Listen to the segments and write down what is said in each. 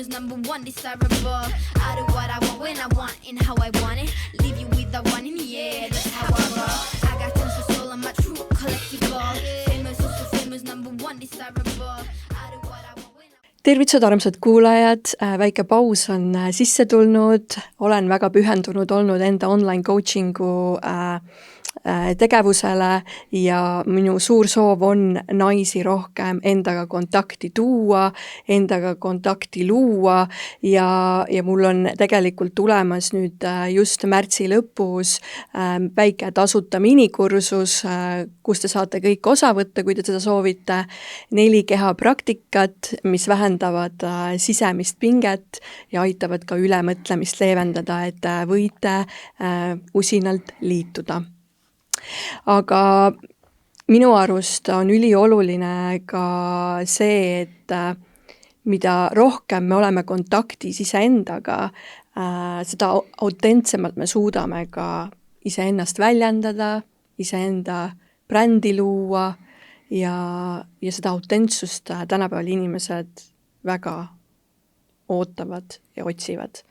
famous, number one desirable. I do what I want when I want and how I want it. Leave you with the one in the air, that's how I roll. I got tons of soul, I'm a true collectible. Famous, also famous, number one desirable. I do what I want when I... Tervitused, armsad kuulajad, väike paus on sisse tulnud, olen väga pühendunud olnud enda online coachingu tegevusele ja minu suur soov on naisi rohkem endaga kontakti tuua, endaga kontakti luua ja mul on tegelikult tulemas nüüd just märtsi lõpus väike tasuta minikursus, kus te saate kõik osa võtta, kui te seda soovite, 4 kehapraktikat, mis vähendavad sisemist pinget ja aitavad ka ülemõtlemist leevendada, et võite usinalt liituda. Aga minu arust on ülioluline ka see, et mida rohkem me oleme kontaktis iseendaga, seda autentsemalt me suudame ka iseennast väljendada, iseenda brändi luua ja seda autentsust tänapäeval inimesed väga ootavad ja otsivad.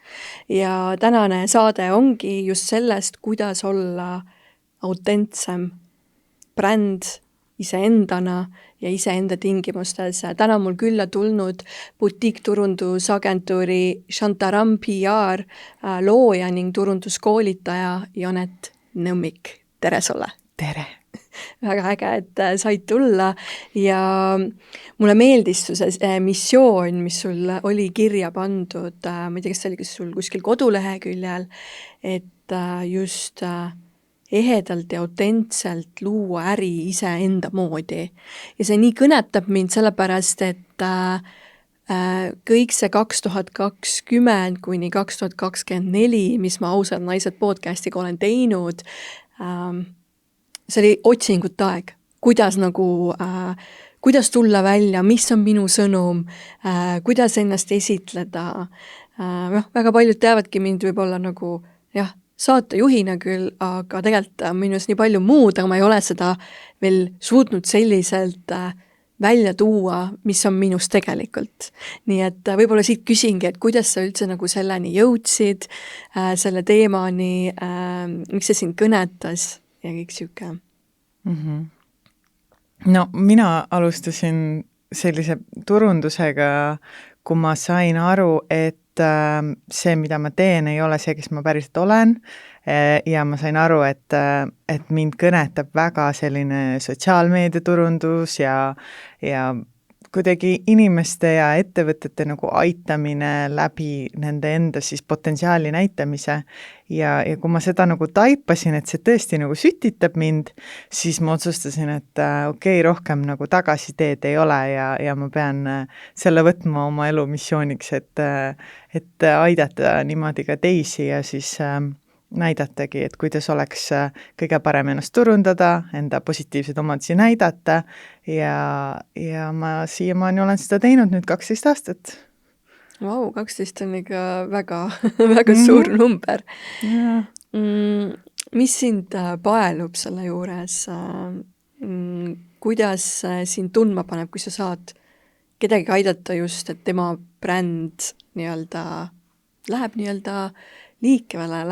Ja tänane saade ongi just sellest, kuidas olla autentsem bränd iseendana ja iseenda tingimustes. Täna mul külla tulnud butiikturundusagentuuri Shantaram PR looja ning turunduskoolitaja Janet Nõmmik. Tere sulle! Tere! Väga äge, et said tulla ja mulle meeldis see missioon, mis sul oli kirja pandud, ma ei tea, kas see oli sul kuskil koduleheküljel, et just ehedalt ja autentselt luua äri iseenda moodi. Ja see nii kõnetab mind sellepärast, et kõik see 2020 kuni 2024, mis ma Ausad naised podcastiga olen teinud, see oli otsingute aeg. Kuidas tulla välja, mis on minu sõnum, kuidas ennast esitleda. Väga paljud teavadki mind võib-olla nagu, saatejuhina küll, aga tegelikult minus nii palju muud, aga ma ei ole seda veel suutnud selliselt välja tuua, mis on minus tegelikult. Nii et võib-olla siit küsingi, et kuidas sa üldse nagu selleni jõudsid, selle teemani, miks see sind kõnetas ja kõik siuke. No mina alustasin sellise turundusega, kui ma sain aru, et see, mida ma teen, ei ole see, kes ma päriselt olen ja ma sain aru, et mind kõnetab väga selline sotsiaalmeediaturundus ja kuidagi inimeste ja ettevõtete nagu aitamine läbi nende enda siis potentsiaali näitamise ja kui ma seda nagu taipasin, et see tõesti nagu sütitab mind, siis ma otsustasin, et rohkem nagu tagasiteed ei ole ja ma pean selle võtma oma elu missiooniks, et aidata niimoodi ka teisi ja siis näidatagi, et kuidas oleks kõige parem ennast turundada, enda positiivseid omadusi näidata ja ma siiamaani olen seda teinud nüüd 12 aastat. Vau, 12 on ikka väga, väga suur number. Mis sind paelub selle juures? Kuidas sind tundma paneb, kui sa saad kedagi aidata just, et tema bränd läheb liikevale,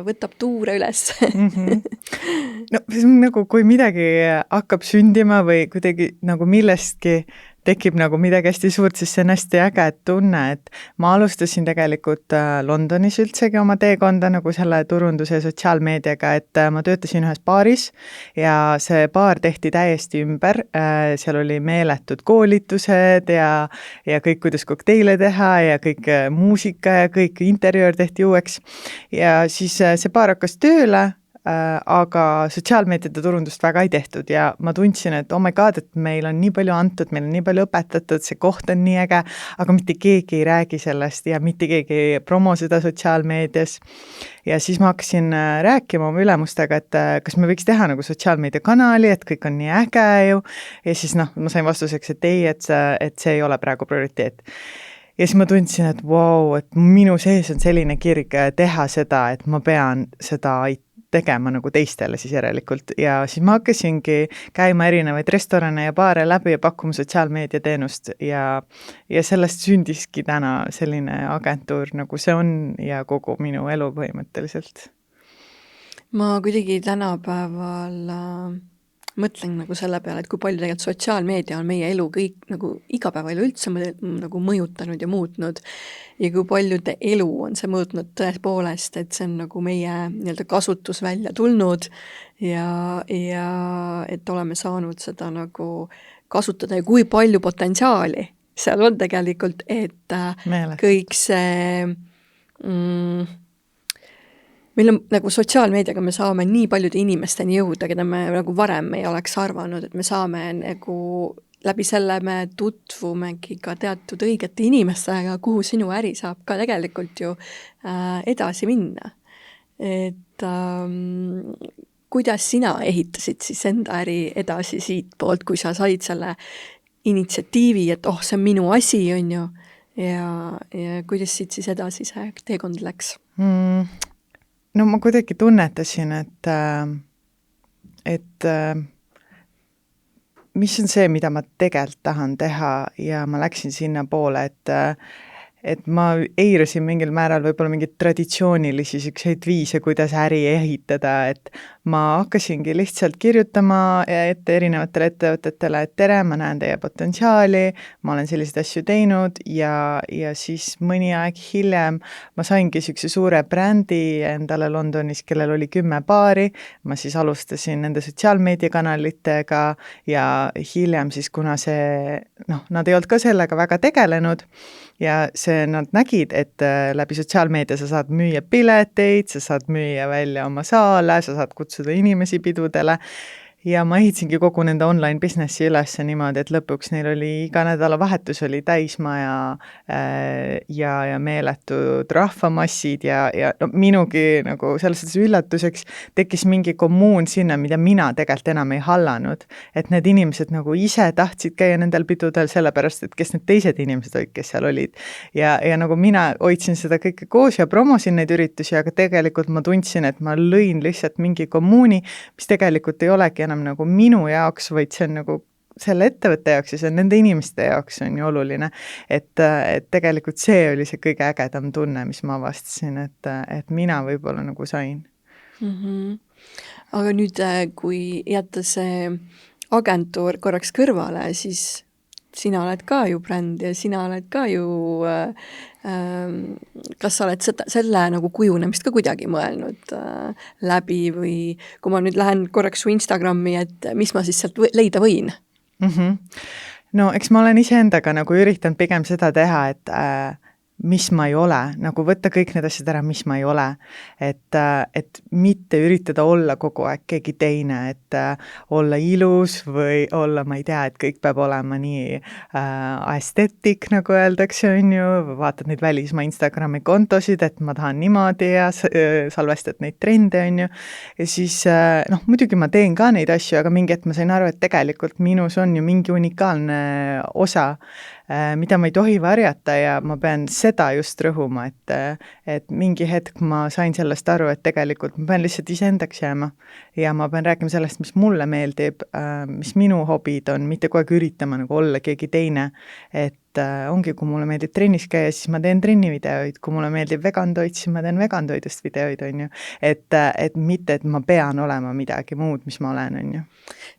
võtab tuure üles. No, see on nagu, kui midagi hakkab sündima või kuidagi nagu millestki tekib nagu midagi hästi suurt, siis see on hästi äge tunne, et ma alustasin tegelikult Londonis üldsegi oma teekonda nagu selle turunduse ja sotsiaalmeediaga, et ma töötasin ühes baaris ja see baar tehti täiesti ümber, seal oli meeletud koolitused ja kõik, kuidas kokteile teha ja kõik muusika ja kõik interjöör tehti uueks ja siis see baar hakkas tööle, aga sotsiaalmeediate turundust väga ei tehtud ja ma tundsin, et oh my god, et meil on nii palju antud, meil on nii palju õpetatud, see koht on nii äge, aga mitte keegi ei räägi sellest ja mitte keegi ei promo seda sotsiaalmeedias. Ja siis ma hakkasin rääkima oma ülemustega, et kas me võiks teha nagu sotsiaalmeedia kanali, et kõik on nii äge ju. Ja siis ma sain vastuseks, et ei, et see ei ole praegu prioriteet. Ja siis ma tundsin, et wow, et minu sees on selline kirg teha seda, et ma pean seda tegema nagu teistele siis järelikult ja siis ma hakkasingi käima erinevaid restorane ja baare läbi ja pakkuma sotsiaalmeediateenust ja sellest sündiski täna selline agentuur, nagu see on ja kogu minu elu põhimõtteliselt. Ma kuidagi tänapäeval mõtlen nagu selle peale, et kui palju tegelikult sotsiaalmeedia on meie elu kõik nagu igapäevaelu üldse nagu mõjutanud ja muutnud ja kui paljude elu on see mõõtnud tõepoolest, et see on nagu meie nii-öelda kasutus välja tulnud ja et oleme saanud seda nagu kasutada ja kui palju potentsiaali seal on tegelikult, et kõik see meil on nagu sotsiaalmeediaga me saame nii paljude inimesteni jõuda, keda me nagu varem ei oleks arvanud, et me saame nagu läbi selle me tutvumegi ka teatud õigete inimestega, kuhu sinu äri saab ka tegelikult ju edasi minna. Et kuidas sina ehitasid siis enda äri edasi siit poolt, kui sa said selle initsiatiivi, et see on minu asi, on ju, ja kuidas siit siis edasi see teekond läks? No ma kuidagi tunnetasin, et mis on see, mida ma tegelikult tahan teha ja ma läksin sinna poole, et ma eirasin mingil määral võib-olla mingeid traditsioonilisi selliseid viise, kuidas äri ehitada, et ma hakkasingi lihtsalt kirjutama ette erinevatele ettevõtetele, et tere, ma näen teie potentsiaali, ma olen selliseid asju teinud ja siis mõni aeg hiljem ma saingi sellise suure brändi endale Londonis, kellel oli 10 baari, ma siis alustasin nende sotsiaalmeediakanalitega ja hiljem siis, kuna see, nad ei olnud ka sellega väga tegelenud, ja nad nägid, et läbi sotsiaalmeedia sa saad müüa pileteid, sa saad müüa välja oma saale, sa saad kutsuda inimesi pidudele ja ma ehitasingi kogu nende online businessi üles niimoodi, et lõpuks neil oli iga nädalavahetus oli täismaja ja meeletud rahvamassid ja minugi nagu selles suhtes üllatuseks tekkis mingi kommuun sinna, mida mina tegelikult enam ei hallanud. Et need inimesed nagu ise tahtsid käia nendel pidudel sellepärast, et kes need teised inimesed olid, kes seal olid. Ja nagu mina hoidsin seda kõike koos ja promosin neid üritusi, aga tegelikult ma tundsin, et ma lõin lihtsalt mingi kommuuni, mis tegelikult ei olegi enam nagu minu jaoks, vaid see on nagu selle ettevõtte jaoks ja see on nende inimeste jaoks on ju oluline, et tegelikult see oli see kõige ägedam tunne, mis ma avastasin, et mina võib-olla nagu sain. Aga nüüd, kui jätta see agentuur korraks kõrvale, siis sina oled ka ju bränd ja sina oled ka ju kas sa oled selle nagu kujunemist ka kuidagi mõelnud läbi või kui ma nüüd lähen korraks su Instagrami, et mis ma siis sealt leida võin? No eks ma olen iseendaga nagu üritanud pigem seda teha, et mis ma ei ole, nagu võtta kõik need asjad ära, mis ma ei ole, et mitte üritada olla kogu aeg keegi teine, et olla ilus või olla, ma ei tea, et kõik peab olema nii aesthetic, nagu öeldakse, on ju, vaatad neid välismaa Instagrami kontosid, et ma tahan niimoodi ja salvestad neid trende, on ju, ja siis muidugi ma teen ka neid asju, aga mingi hetk ma sain aru, et tegelikult minus on ju mingi unikaalne osa, mida ma ei tohi varjata ja ma pean seda just rõhuma, et mingi hetk ma sain sellest aru, et tegelikult ma pean lihtsalt iseendaks jääma ja ma pean rääkima sellest, mis mulle meeldib, mis minu hobid on, mitte kogu aeg üritama nagu olla keegi teine, et ongi, kui mulle meeldib trennis käia, siis ma teen trennivideoid, kui mulle meeldib vegantoid, siis ma teen vegantoidust videoid, on ju, et mitte, et ma pean olema midagi muud, mis ma olen, on ju.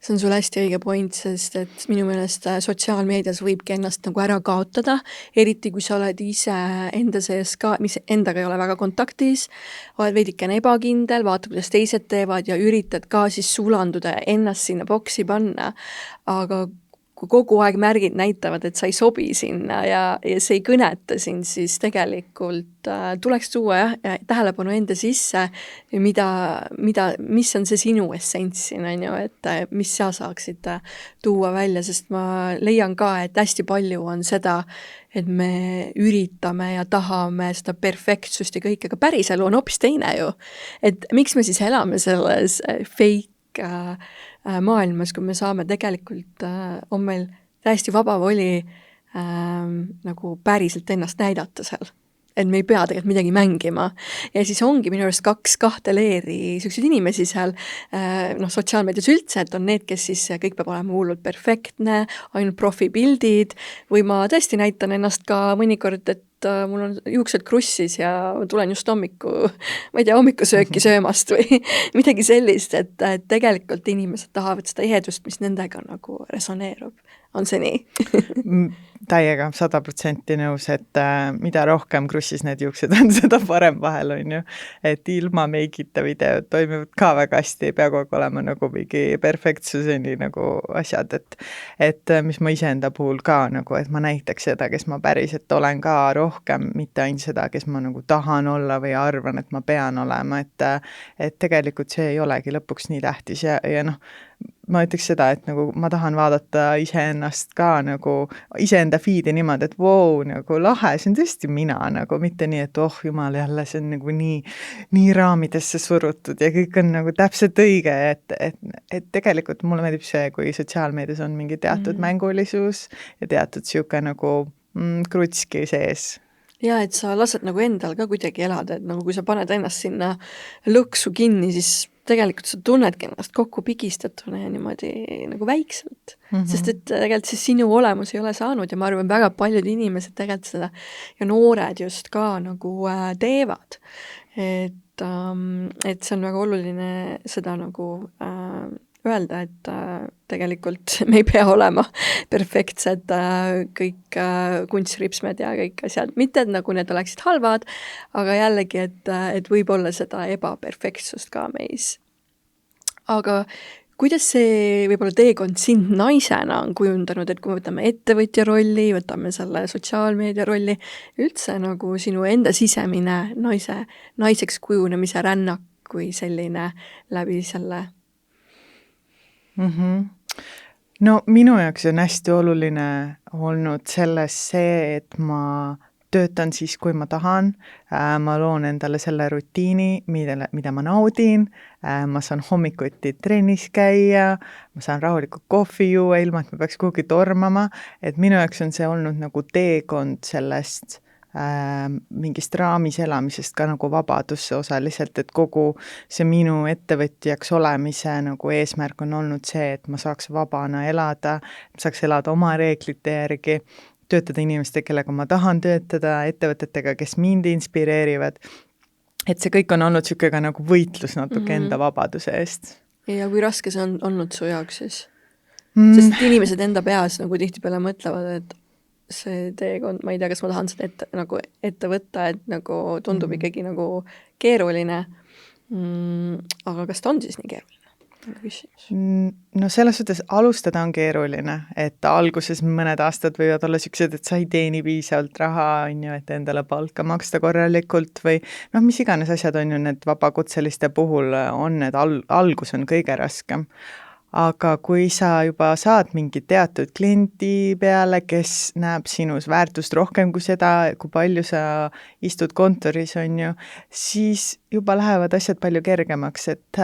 See on sul hästi õige point, sest et minu meelest sotsiaalmeedias võibki ennast nagu ära kaotada, eriti kui sa oled ise enda sees ka, mis endaga ei ole väga kontaktis, oled veidikene ebakindel, vaata, kuidas teised teevad ja üritad ka siis sulanduda ja ennast sinna boksi panna, aga kui kogu aeg märgid näitavad, et sa ei sobi sinna ja see ei kõneta sind, siis tegelikult tuleks tuua tähelepanu enda sisse, mis on see sinu essents siin, on ju, et mis sa saaksid tuua välja, sest ma leian ka, et hästi palju on seda, et me üritame ja tahame seda perfektsust ja kõike, aga päris elu on hoopis teine ju. Et miks me siis elame selles fake maailmas, kui me saame tegelikult, on meil täiesti vaba voli nagu päriselt ennast näidata seal. et me ei pea tegelikult midagi mängima. Ja siis ongi minu arust kahte leeri selliseid inimesi seal, noh, sotsiaalmeedias üldse, et on need, kes siis kõik peab olema hullult perfektne, ainult profipildid, või ma tõesti näitan ennast ka mõnikord, et mul on juuksed krussis ja tulen just ma ei tea, hommikusööki söömast või midagi sellist, et tegelikult inimesed tahavad seda ehedust, mis nendega nagu resoneerub. On see nii? Täiega 100% nõus, et mida rohkem krussis need juuksed on, seda parem vahel on ju, et ilma meigita videod toimivad ka väga hästi, ei pea kogu olema nagu mingi perfektsuseni nagu asjad, et mis ma iseenda puhul ka nagu, et ma näitaks seda, kes ma päriselt olen ka rohkem, mitte ainult seda, kes ma nagu tahan olla või arvan, et ma pean olema, et tegelikult see ei olegi lõpuks nii tähtis ja noh, ma ütleks seda, et nagu ma tahan vaadata iseennast ka nagu iseenda feed'i niimoodi, et vau, nagu lahe, see on tõesti mina nagu, mitte nii, et oh jumal, jälle see on nagu nii raamidesse surutud ja kõik on nagu täpselt õige, et tegelikult mulle meeldib see, kui sotsiaalmeedias on mingi teatud mängulisus ja teatud sihuke nagu krutski sees. Ja, et sa lased nagu endal ka kuidagi elada, et nagu kui sa paned ennast sinna lõksu kinni, siis tegelikult sa tunnedki ennast kokku pigistatuna ja niimoodi nagu väikselt. Sest et tegelikult siis sinu olemus ei ole saanud ja ma arvan, väga paljud inimesed tegelikult seda ja noored just ka nagu teevad. Et see on väga oluline seda nagu öelda, et tegelikult me ei pea olema perfektsed kõik kunstripsmed ja kõik asjad. Mitte, et nagu need oleksid halvad, aga jällegi, et võib olla seda ebaperfektsust ka meis. Aga kuidas see võib-olla teekond sind naisena on kujundanud, et kui me võtame ettevõtja rolli, võtame selle sotsiaalmeedia rolli, üldse nagu sinu enda sisemine naiseks kujunemise rännak kui selline läbi selle? No minu jaoks on hästi oluline olnud selles see, et ma töötan siis, kui ma tahan, ma loon endale selle rutiini, mida ma naudin, ma saan hommikuti trennis käia, ma saan rahulikult kohvi juua, ilma et ma peaks kuhugi tormama, et minu jaoks on see olnud nagu teekond sellest mingist raamis elamisest ka nagu vabadusse osaliselt, et kogu see minu ettevõtjaks olemise nagu eesmärk on olnud see, et ma saaks vabana elada, saaks elada oma reeglite järgi, töötada inimestega, kellega ma tahan töötada, ettevõtetega, kes mind inspireerivad, et see kõik on olnud siuke ka nagu võitlus natuke enda vabaduse eest. Ja kui raske see on olnud su jaoks siis? Sest inimesed enda peas nagu tihtipeale mõtlevad, et see teekond, ma ei tea, kas ma tahan seda ette võtta, et nagu tundub ikkagi nagu keeruline. Aga kas ta on siis nii keeruline? No selles suhtes alustada on keeruline, et alguses mõned aastad võivad olla siuksed, et sa ei teeni piisavalt raha, on ju, et endale palka maksta korralikult või noh, mis iganes asjad on ju need vabakutseliste puhul on, need algus on kõige raskem. Aga kui sa juba saad mingi teatud kliendi peale, kes näeb sinus väärtust rohkem kui seda, kui palju sa istud kontoris, on ju, siis juba lähevad asjad palju kergemaks, et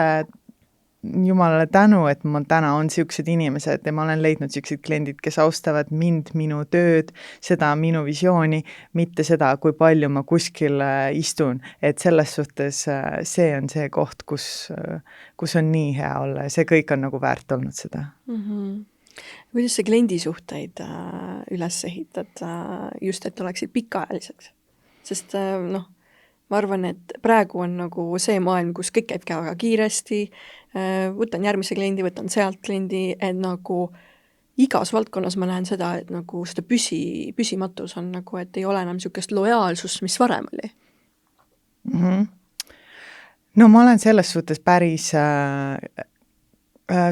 jumalale tänu, et mul täna on siuksed inimesed ja ma olen leidnud siuksed kliendid, kes austavad mind, minu tööd, seda minu visiooni, mitte seda, kui palju ma kuskil istun. Et selles suhtes see on see koht, kus on nii hea olla ja see kõik on nagu väärt olnud seda. Kuidas sa kliendisuhteid üles ehitad just, et oleksid pikaajaliseks? Sest noh, ma arvan, et praegu on nagu see maailm, kus kõik käib väga kiiresti, võtan järgmise kliendi, võtan sealt kliendi, et nagu igas valdkonnas ma näen seda, et nagu seda püsimatus on nagu, et ei ole enam niisugust lojaalsust, mis varem oli. No ma olen selles suhtes päris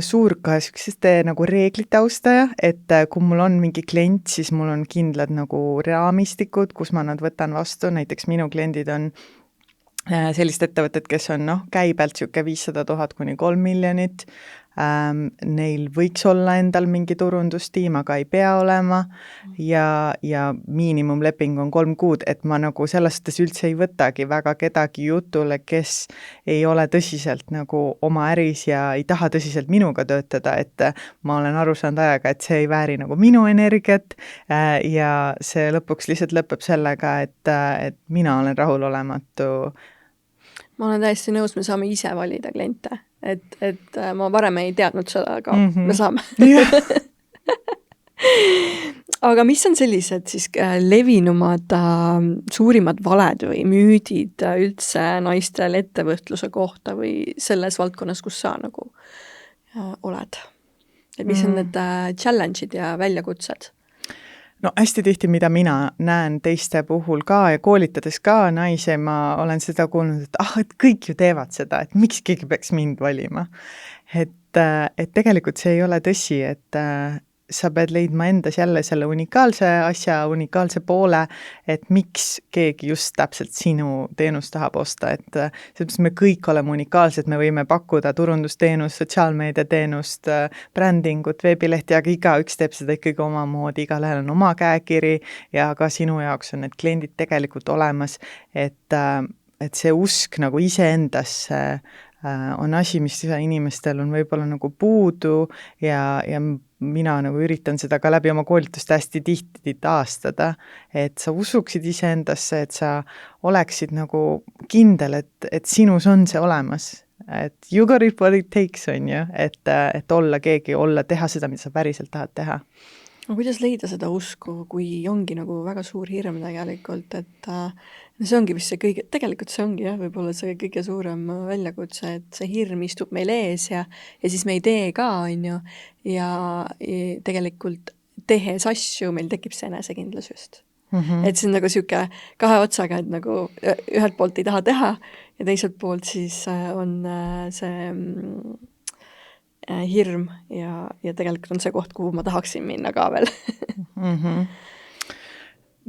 suur ka siukseste nagu reeglite austaja, et kui mul on mingi klient, siis mul on kindlad nagu raamistikud, kus ma nad võtan vastu, näiteks minu kliendid on sellist ettevõtet, kes on käibelt siuke 500 000 kuni 3 miljonit, neil võiks olla endal mingi turundustiim, aga ei pea olema ja miinimumleping on 3 kuud, et ma nagu selles suhtes üldse ei võtagi väga kedagi jutule, kes ei ole tõsiselt nagu oma äris ja ei taha tõsiselt minuga töötada, et ma olen aru saanud ajaga, et see ei vääri nagu minu energiat ja see lõpuks lihtsalt lõpeb sellega, et mina olen rahulolematu. Ma olen täiesti nõus, me saame ise valida kliente, et ma varem ei teadnud seda, aga me saame. Aga mis on sellised siis levinumad suurimad valed või müüdid üldse naistel ettevõtluse kohta või selles valdkonnas, kus sa nagu oled? Et mis on need challenge'id ja väljakutsed? No hästi tihti, mida mina näen teiste puhul ka ja koolitades ka naisi, ma olen seda kuulnud, et kõik ju teevad seda, et miks keegi peaks mind valima. Et tegelikult see ei ole tõsi, et sa pead leidma endas jälle selle unikaalse asja, unikaalse poole, et miks keegi just täpselt sinu teenust tahab osta, et sellepärast me kõik oleme unikaalsed, me võime pakkuda turundusteenust, sotsiaalmeediateenust, brändingut, veebilehti, aga igaüks teeb seda ikkagi omamoodi, igalühel on oma käekiri ja ka sinu jaoks on need kliendid tegelikult olemas, et see usk nagu iseendasse on asi, mis inimestel on võib-olla nagu puudu ja mina nagu üritan seda ka läbi oma koolitust hästi tihti taastada, et sa usuksid iseendasse, et sa oleksid nagu kindel, et sinus on see olemas, et you got it what it takes on ju, et olla keegi, teha seda, mida sa päriselt tahad teha. No kuidas leida seda usku, kui ongi nagu väga suur hirm tegelikult, et see ongi vist see kõige, tegelikult see ongi jah, võib-olla see kõige suurem väljakutse, et see hirm istub meil ees ja siis me ei tee ka, on ju, ja tegelikult tehes asju, meil tekib see enesekindlus just. Et see on nagu siuke kahe otsaga, et nagu ühelt poolt ei taha teha ja teiselt poolt siis on see hirm ja tegelikult on see koht, kuhu ma tahaksin minna ka veel.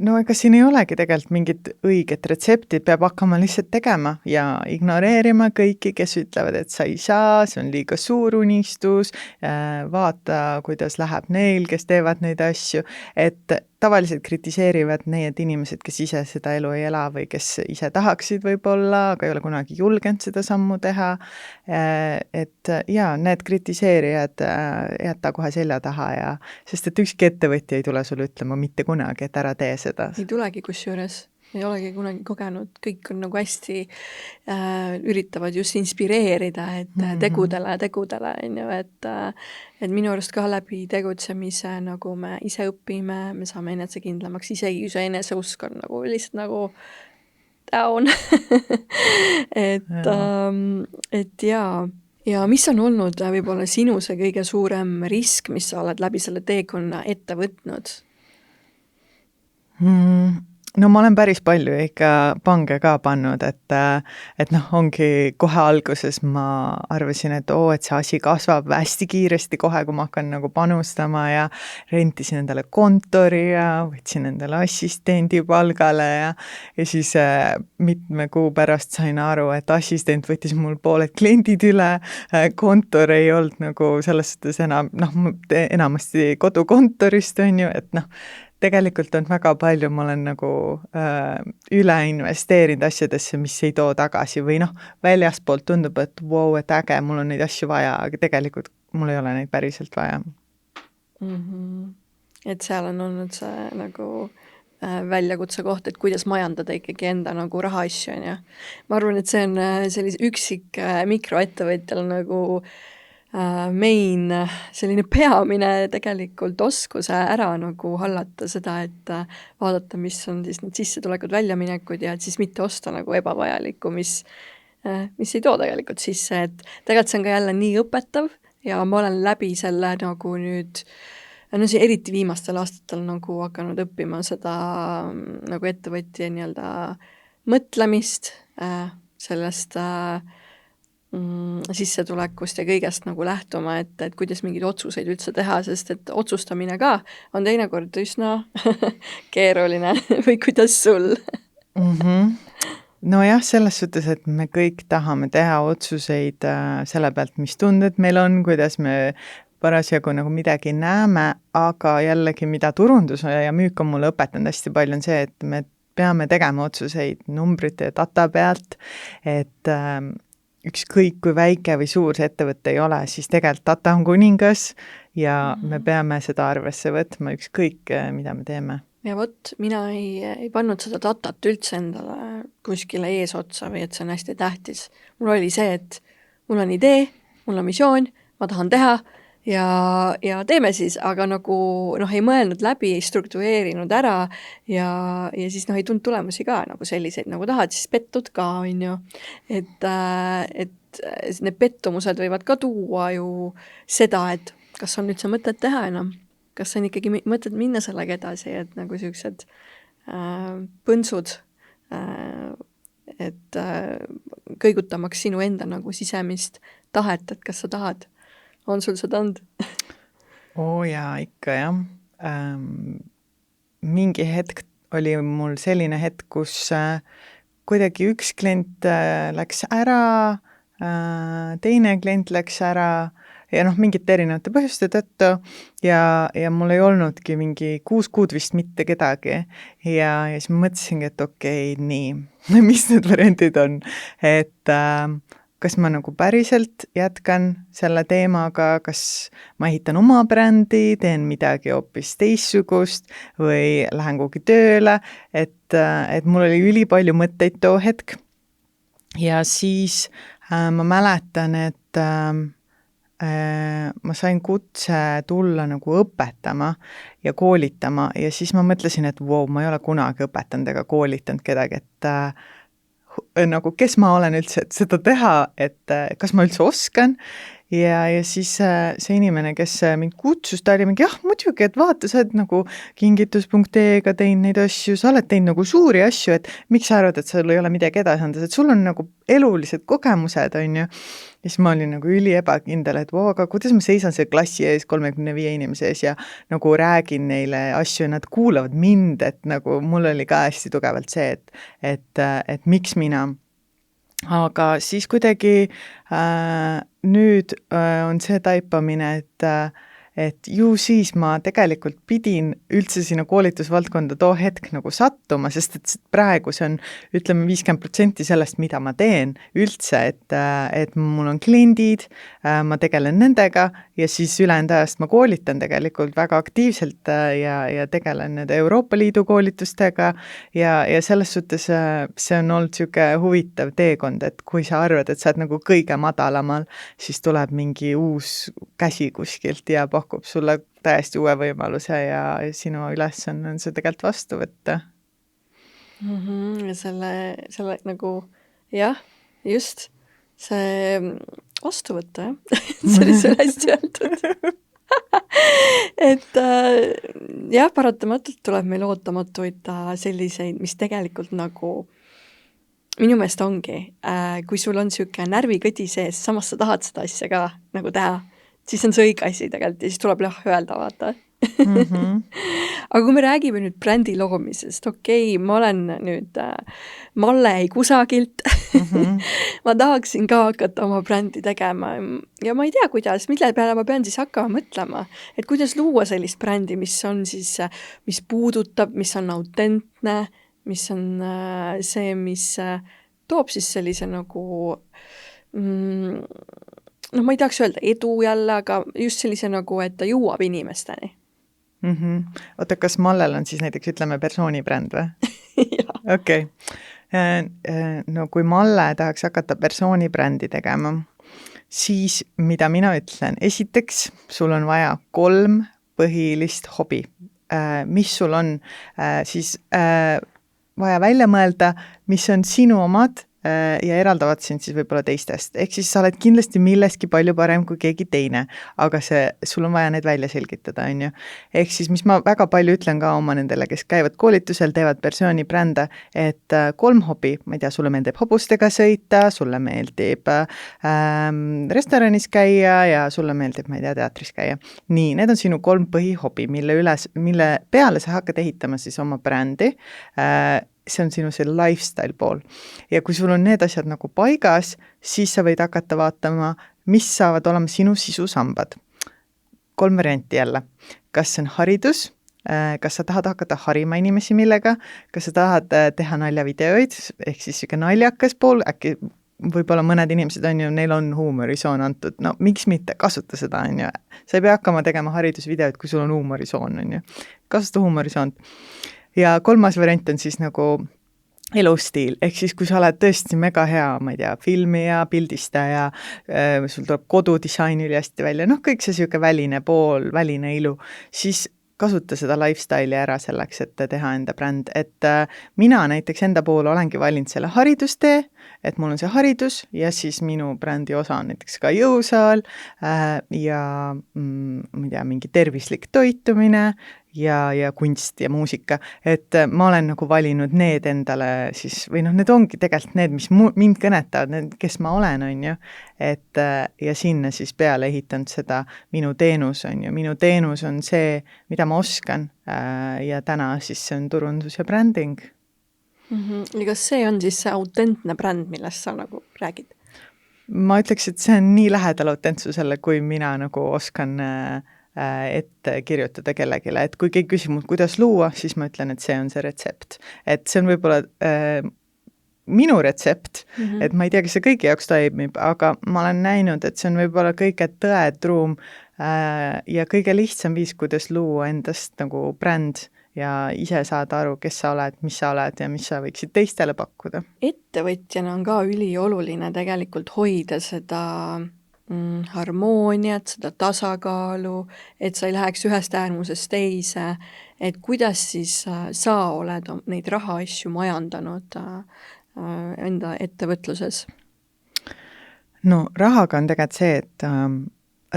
No ega siin ei olegi tegelikult mingit õiget retsepti, peab hakkama lihtsalt tegema ja ignoreerima kõiki, kes ütlevad, et sa ei saa, see on liiga suur unistus, vaata, kuidas läheb neil, kes teevad neid asju, et tavaliselt kritiseerivad need inimesed, kes ise seda elu ei ela või kes ise tahaksid võib-olla, aga ei ole kunagi julgenud seda sammu teha, et jaa, need kritiseerijad jätta kohe selja taha ja sest et ükski ettevõtja ei tule sulle ütlema mitte kunagi, et ära tee seda. Ei tulegi kusjuures, ei olegi kunagi kogenud, kõik on nagu hästi üritavad just inspireerida, et tegudele, on ju, et minu arust ka läbi tegutsemise nagu me ise õpime, me saame enesekindlamaks, isegi eneseusk on nagu lihtsalt nagu down. et jaa. Ja mis on olnud võib-olla sinu see kõige suurem risk, mis sa oled läbi selle teekonna ette võtnud? No ma olen päris palju ikka pange ka pannud, et noh, ongi kohe alguses ma arvasin, et et see asi kasvab hästi kiiresti kohe, kui ma hakkan nagu panustama ja rentisin endale kontori ja võtsin endale assistendi palgale ja siis mitme kuu pärast sain aru, et assistent võttis mul pooled kliendid üle, kontor ei olnud nagu selles suhtes enamasti kodukontorist on ju, et noh, tegelikult on väga palju, ma olen nagu üle investeerinud asjadesse, mis ei too tagasi või noh, väljaspoolt tundub, et wow, et äge, mul on neid asju vaja, aga tegelikult mul ei ole neid päriselt vaja. Et seal on olnud see nagu väljakutse koht, et kuidas majandada ikkagi enda nagu rahaasju, on ju. Ma arvan, et see on sellise üksik mikroettevõtjal nagu main selline peamine tegelikult oskus ära nagu hallata seda, et vaadata, mis on siis need sissetulekud, väljaminekud ja et siis mitte osta nagu ebavajalikku, mis ei too tegelikult sisse, et tegelikult see on ka jälle nii õpetav ja ma olen läbi selle nagu nüüd, see eriti viimastel aastatel nagu hakanud õppima seda nagu ettevõtja nii-öelda mõtlemist, sellest sissetulekust ja kõigest nagu lähtuma, et kuidas mingeid otsuseid üldse teha, sest et otsustamine ka on teinekord üsna keeruline või kuidas sul? nojah, selles suhtes, et me kõik tahame teha otsuseid selle pealt, mis tunded meil on, kuidas me parasjagu nagu midagi näeme, aga jällegi, mida turundus ja müük on mulle õpetanud hästi palju, on see, et me peame tegema otsuseid numbrite ja data pealt, et ükskõik kui väike või suur see ettevõte ei ole, siis tegelikult data on kuningas ja me peame seda arvesse võtma ükskõik, mida me teeme. Ja vot, mina ei pannud seda datat üldse endale kuskile eesotsa või et see on hästi tähtis. Mul oli see, et mul on idee, mul on missioon, ma tahan teha ja teeme siis, aga nagu ei mõelnud läbi, ei struktureerinud ära ja siis ei tulnud tulemusi ka nagu selliseid, nagu tahad, siis pettud ka, on ju. Et need pettumused võivad ka tuua ju seda, et kas on üldse mõtet teha enam, kas on ikkagi mõtet minna sellega edasi, et nagu sellised põnsud, et kõigutamaks sinu enda nagu sisemist tahet, et kas sa tahad. On sul seda olnud? Jaa, ikka jah. Mingi hetk oli mul selline hetk, kus kuidagi üks klient läks ära, teine klient läks ära ja mingite erinevate põhjuste tõttu ja mul ei olnudki mingi 6 kuud vist mitte kedagi ja siis ma mõtlesingi, et okei, nii, mis need variandid on, et kas ma nagu päriselt jätkan selle teemaga, kas ma ehitan oma brändi, teen midagi hoopis teissugust või lähen kuhugi tööle, et mul oli ülipalju mõtteid too hetk. Ja siis ma mäletan, et ma sain kutse tulla nagu õpetama ja koolitama ja siis ma mõtlesin, et ma ei ole kunagi õpetanud ega koolitanud kedagi, et nagu kes ma olen üldse, et seda teha, et kas ma üldse oskan ja siis see inimene, kes mind kutsus, ta oli mingi, muidugi, et vaata, sa oled nagu kingitus.ee-ga teinud neid asju, sa oled teinud nagu suuri asju, et miks sa arvad, et sul ei ole midagi edasi anda, et sul on nagu elulised kogemused, on ju. Ja siis ma olin nagu üli ebakindel, et aga kuidas ma seisan selle klassi ees 35 inimese ees ja nagu räägin neile asju ja nad kuulavad mind, et nagu mul oli ka hästi tugevalt see, et miks mina. Aga siis kuidagi nüüd on see taipamine, et ju siis ma tegelikult pidin üldse sinna koolitusvaldkonda too hetk nagu sattuma, sest et praegu see on, ütleme 50% sellest, mida ma teen üldse, et mul on kliendid, ma tegelen nendega ja siis ülejäänud ajast ma koolitan tegelikult väga aktiivselt ja tegelen nende Euroopa Liidu koolitustega ja selles suhtes see on olnud siuke huvitav teekond, et kui sa arvad, et sa oled nagu kõige madalamal, siis tuleb mingi uus käsi kuskilt ja pakub sulle täiesti uue võimaluse ja sinu ülesanne on see tegelikult vastu võtta. Ja selle nagu, jah, just see vastu võtta, see oli see hästi öeldud. Et jah, paratamatult tuleb meil ootamatuid selliseid, mis tegelikult nagu minu meelest ongi, kui sul on siuke närvikõdi sees, samas sa tahad seda asja ka nagu teha, siis on see õige asi tegelikult ja siis tuleb öelda, vaata. Aga kui me räägime nüüd brändi loomisest, ma olen nüüd Malle ei kusagilt, ma tahaksin ka hakata oma brändi tegema ja ma ei tea, kuidas, mille peale ma pean siis hakkama mõtlema, et kuidas luua sellist brändi, mis on siis, mis puudutab, mis on autentne, mis on see, mis toob siis sellise nagu ma ei tahaks öelda edu jälle, aga just sellise nagu, et ta jõuab inimesteni. Oota, kas Mallel on siis näiteks, ütleme, persoonibränd või? Okei. No kui Malle tahaks hakata persoonibrändi tegema, siis mida mina ütlen, esiteks sul on vaja 3 põhilist hobi. Mis sul on siis vaja välja mõelda, mis on sinu omad ja eraldavad sind siis võib-olla teistest. Ehk siis sa oled kindlasti milleski palju parem kui keegi teine, aga sul on vaja need välja selgitada, on ju. Ehk siis, mis ma väga palju ütlen ka oma nendele, kes käivad koolitusel, teevad persoonibrände, et 3 hobi, ma ei tea, sulle meeldib hobustega sõita, sulle meeldib restoranis käia ja sulle meeldib, ma ei tea, teatris käia. Nii, need on sinu 3 põhihobi, mille peale sa hakkad ehitama siis oma brändi see on sinu see lifestyle pool. Ja kui sul on need asjad nagu paigas, siis sa võid hakata vaatama, mis saavad olema sinu sisusambad. 3 varianti jälle. Kas see on haridus, kas sa tahad hakata harima inimesi millega, kas sa tahad teha naljavideoid, ehk siis siuke naljakas pool, äkki võib-olla mõned inimesed on ju, neil on huumorisoon antud, no miks mitte, kasuta seda, on ju. Sa ei pea hakkama tegema haridusvideoid, kui sul on huumorisoon, on ju. Kasuta huumorisoont. Ja 3. variant on siis nagu elustiil, ehk siis kui sa oled tõesti mega hea, ma ei tea, filmija, pildistaja, sul tuleb kodudisain üliästi välja, noh, kõik see siuke väline pool, väline ilu, siis kasuta seda lifestyle'i ära selleks, et teha enda bränd, et mina näiteks enda pool olengi valinud selle haridustee, et mul on see haridus ja siis minu brändi osa on näiteks ka jõusaal ja ma ei tea, mingi tervislik toitumine ja kunst ja muusika, et ma olen nagu valinud need endale siis, või noh, need ongi tegelikult need, mis mind kõnetavad, need, kes ma olen, on ju, et ja sinna siis peale ehitanud seda minu teenus, on ju, minu teenus on see, mida ma oskan ja täna siis see on turundus ja bränding. Ja kas see on siis see autentne bränd, millest sa nagu räägid? Ma ütleks, et see on nii lähedal autentsusele, kui mina nagu oskan ette kirjutada kellegile, et kui keegi küsib mult, kuidas luua, siis ma ütlen, et see on see retsept. Et see on võib-olla minu retsept, et ma ei tea, kas see kõigi jaoks toimib, aga ma olen näinud, et see on võib-olla kõige tõetruum ja kõige lihtsam viis, kuidas luua endast nagu bränd ja ise saada aru, kes sa oled, mis sa oled ja mis sa võiksid teistele pakkuda. Ettevõtjana on ka ülioluline tegelikult hoida seda harmooniat, seda tasakaalu, et sa ei läheks ühest äärmusest teise, et kuidas siis sa oled neid rahaasju majandanud enda ettevõtluses? No rahaga on tegelikult see, et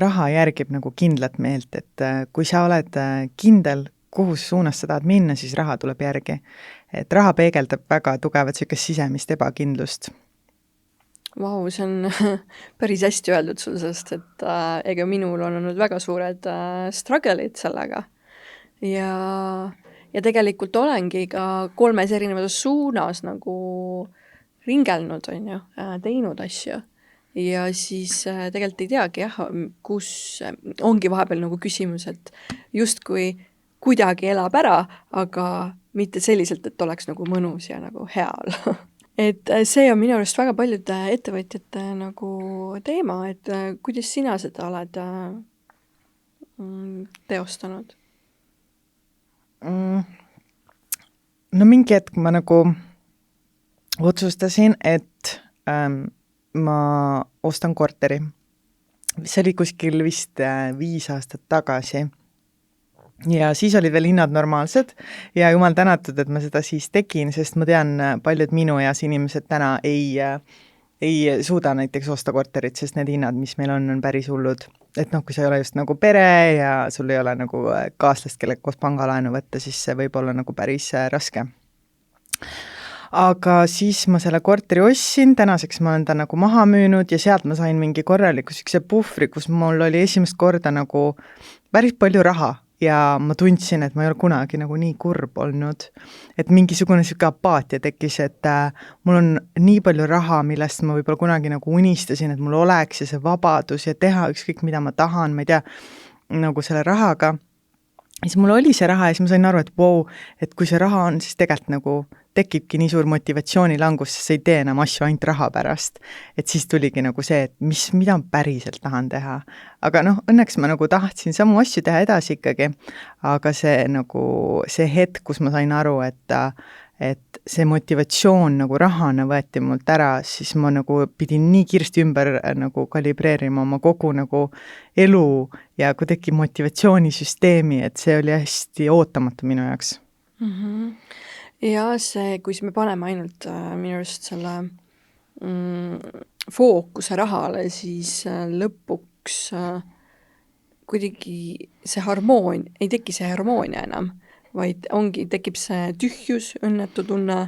raha järgib nagu kindlat meelt, et kui sa oled kindel, kuhu suunas sa tahad minna, siis raha tuleb järgi. Et raha peegeldab väga tugevat siukest sisemist ebakindlust. Vau, see on päris hästi öeldud sul, sest et ega minul on olnud väga suured struggle'id sellega. Ja tegelikult olengi ka 3 erinevas suunas nagu ringelnud, on ju, teinud asju. Ja siis tegelikult ei teagi, kus ongi vahepeal nagu küsimus, et justkui kuidagi elab ära, aga mitte selliselt, et oleks nagu mõnus ja nagu hea olla. Et see on minu arust väga paljude ettevõtjate nagu teema, et kuidas sina seda oled teostanud? No mingi hetk ma nagu otsustasin, et ma ostan korteri. See oli kuskil vist 5 aastat tagasi. Ja siis olid veel hinnad normaalsed ja jumal tänatud, et ma seda siis tegin, sest ma tean, paljud minu eas inimesed täna ei suuda näiteks osta korterit, sest need hinnad, mis meil on päris hullud. Et noh, kui sa ei ole just nagu pere ja sul ei ole nagu kaaslast, kellega koos pangalaenu võtta, siis see võib olla nagu päris raske. Aga siis ma selle korteri ostsin, tänaseks ma olen ta nagu maha müünud ja sealt ma sain mingi korraliku siukse puhvri, kus mul oli esimest korda nagu päris palju raha. Ja ma tundsin, et ma ei ole kunagi nagu nii kurb olnud, et mingisugune siuke apaatia tekkis, et mul on nii palju raha, millest ma võib-olla kunagi nagu unistasin, et mul oleks ja see vabadus ja teha ükskõik, mida ma tahan, ma ei tea, nagu selle rahaga. Ja siis mul oli see raha ja siis ma sain aru, et wow, et kui see raha on, siis tegelikult nagu tekibki nii suur motivatsioonilangus, sest sa ei tee enam asju ainult raha pärast. Et siis tuligi nagu see, et mida ma päriselt tahan teha. Aga noh, õnneks ma nagu tahtsin samu asju teha edasi ikkagi, aga see nagu see hetk, kus ma sain aru, et see motivatsioon nagu rahana võeti mult ära, siis ma nagu pidin nii kiiresti ümber nagu kalibreerima oma kogu nagu elu ja kuidagi motivatsioonisüsteemi, et see oli hästi ootamatu minu jaoks. Ja see, kui me paneme ainult minu arust selle fookuse rahale, siis lõpuks kuidagi see ei teki see harmoonia enam, vaid tekib see tühjus, õnnetu tunne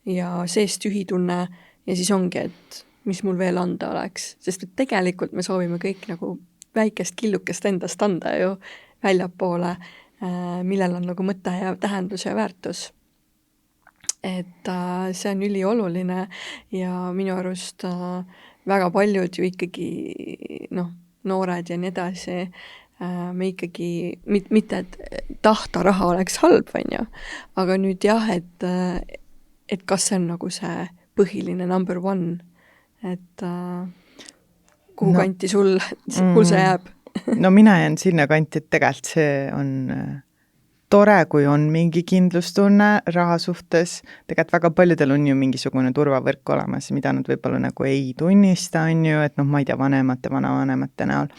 ja sees tühi tunne ja siis ongi, et mis mul veel anda oleks. Sest et tegelikult me soovime kõik nagu väikest killukest endast anda ju väljapoole, millel on nagu mõte ja tähendus ja väärtus. et see on ülioluline ja minu arust väga paljud ju ikkagi noored ja nii edasi, me ikkagi, mitte et tahta raha oleks halb, on ju, aga nüüd jah, et kas see on nagu see põhiline number one, et kuhu kanti sul see jääb? No mina jään sinna kanti, et tegelikult see on tore, kui on mingi kindlustunne raha suhtes. Tegelikult väga paljudel on ju mingisugune turvavõrk olemas, mida nad võib-olla nagu ei tunnista, on ju, et ma ei tea, vanavanemate näol.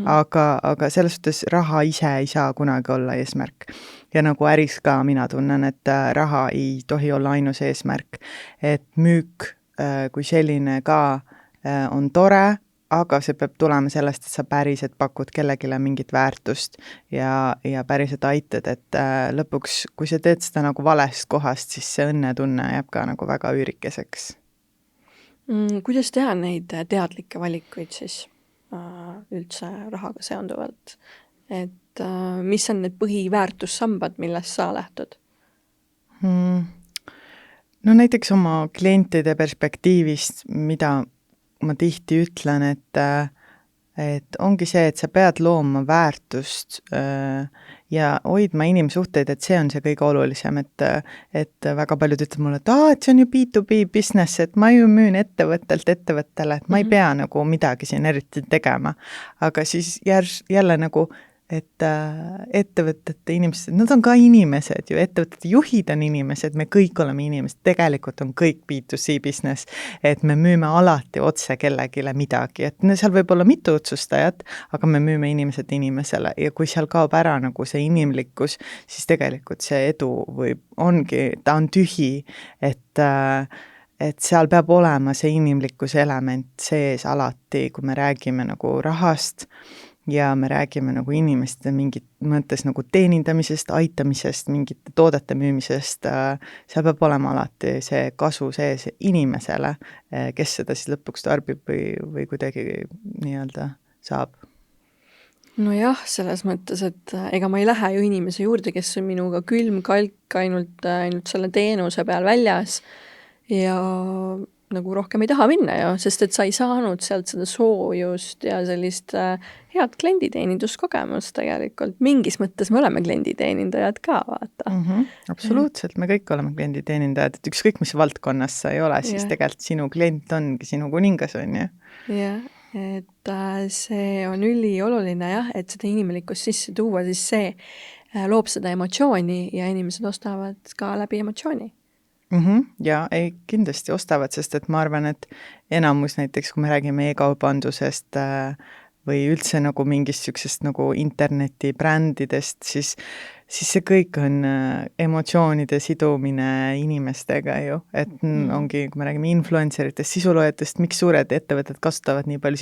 Aga selles suhtes raha ise ei saa kunagi olla eesmärk. Ja nagu äris ka mina tunnen, et raha ei tohi olla ainus eesmärk. Et müük kui selline ka on tore, aga see peab tulema sellest, et sa päriselt pakud kellegile mingit väärtust ja päriselt aitad, et lõpuks, kui sa teed seda nagu valest kohast, siis see õnnetunne jääb ka nagu väga üürikeseks. Kuidas teha neid teadlikke valikuid siis üldse rahaga seonduvalt? Et mis on need põhiväärtussambad, millest sa lähtud? No näiteks oma klientide perspektiivist, mida ma tihti ütlen, et ongi see, et sa pead looma väärtust ja hoidma inimsuhteid, et see on see kõige olulisem, et väga paljud ütlevad mulle, et see on ju B2B business, et ma ju müün ettevõttelt ettevõttele, et ma ei pea nagu midagi siin eriti tegema. Aga siis jälle nagu, et ettevõtete inimesed, nad on ka inimesed ju, ettevõtete juhid on inimesed, me kõik oleme inimesed, tegelikult on kõik B2C business, et me müüme alati otse kellegile midagi, et seal võib olla mitu otsustajat, aga me müüme inimesed inimesele ja kui seal kaob ära nagu see inimlikkus, siis tegelikult see edu ta on tühi, et seal peab olema see inimlikkuse element sees alati, kui me räägime nagu rahast, ja me räägime nagu inimeste mingit mõttes nagu teenindamisest, aitamisest, mingite toodete müümisest, seal peab olema alati see kasu sees inimesele, kes seda siis lõpuks tarbib või kuidagi nii-öelda saab. No jah, selles mõttes, et ega ma ei lähe ju inimese juurde, kes on minuga külmkalk ainult selle teenuse peal väljas ja nagu rohkem ei taha minna ju, sest et sa ei saanud sealt seda soojust ja sellist head klienditeeninduskogemust tegelikult. Mingis mõttes me oleme klienditeenindajad ka, vaata. Absoluutselt, me kõik oleme klienditeenindajad, et ükskõik mis valdkonnas sa ei ole, siis tegelikult sinu klient ongi sinu kuningas, on ju. Jah, et see on ülioluline jah, et seda inimlikkust sisse tuua, siis see loob seda emotsiooni ja inimesed ostavad ka läbi emotsiooni. Ja kindlasti ostavad, sest et ma arvan, et enamus näiteks, kui me räägime e-kaubandusest või üldse nagu mingist süksest nagu internetibrändidest, siis see kõik on emotsioonide sidumine inimestega ju, et ongi, kui me räägime influenceritest, sisuloojatest, miks suured ettevõtted kasutavad nii palju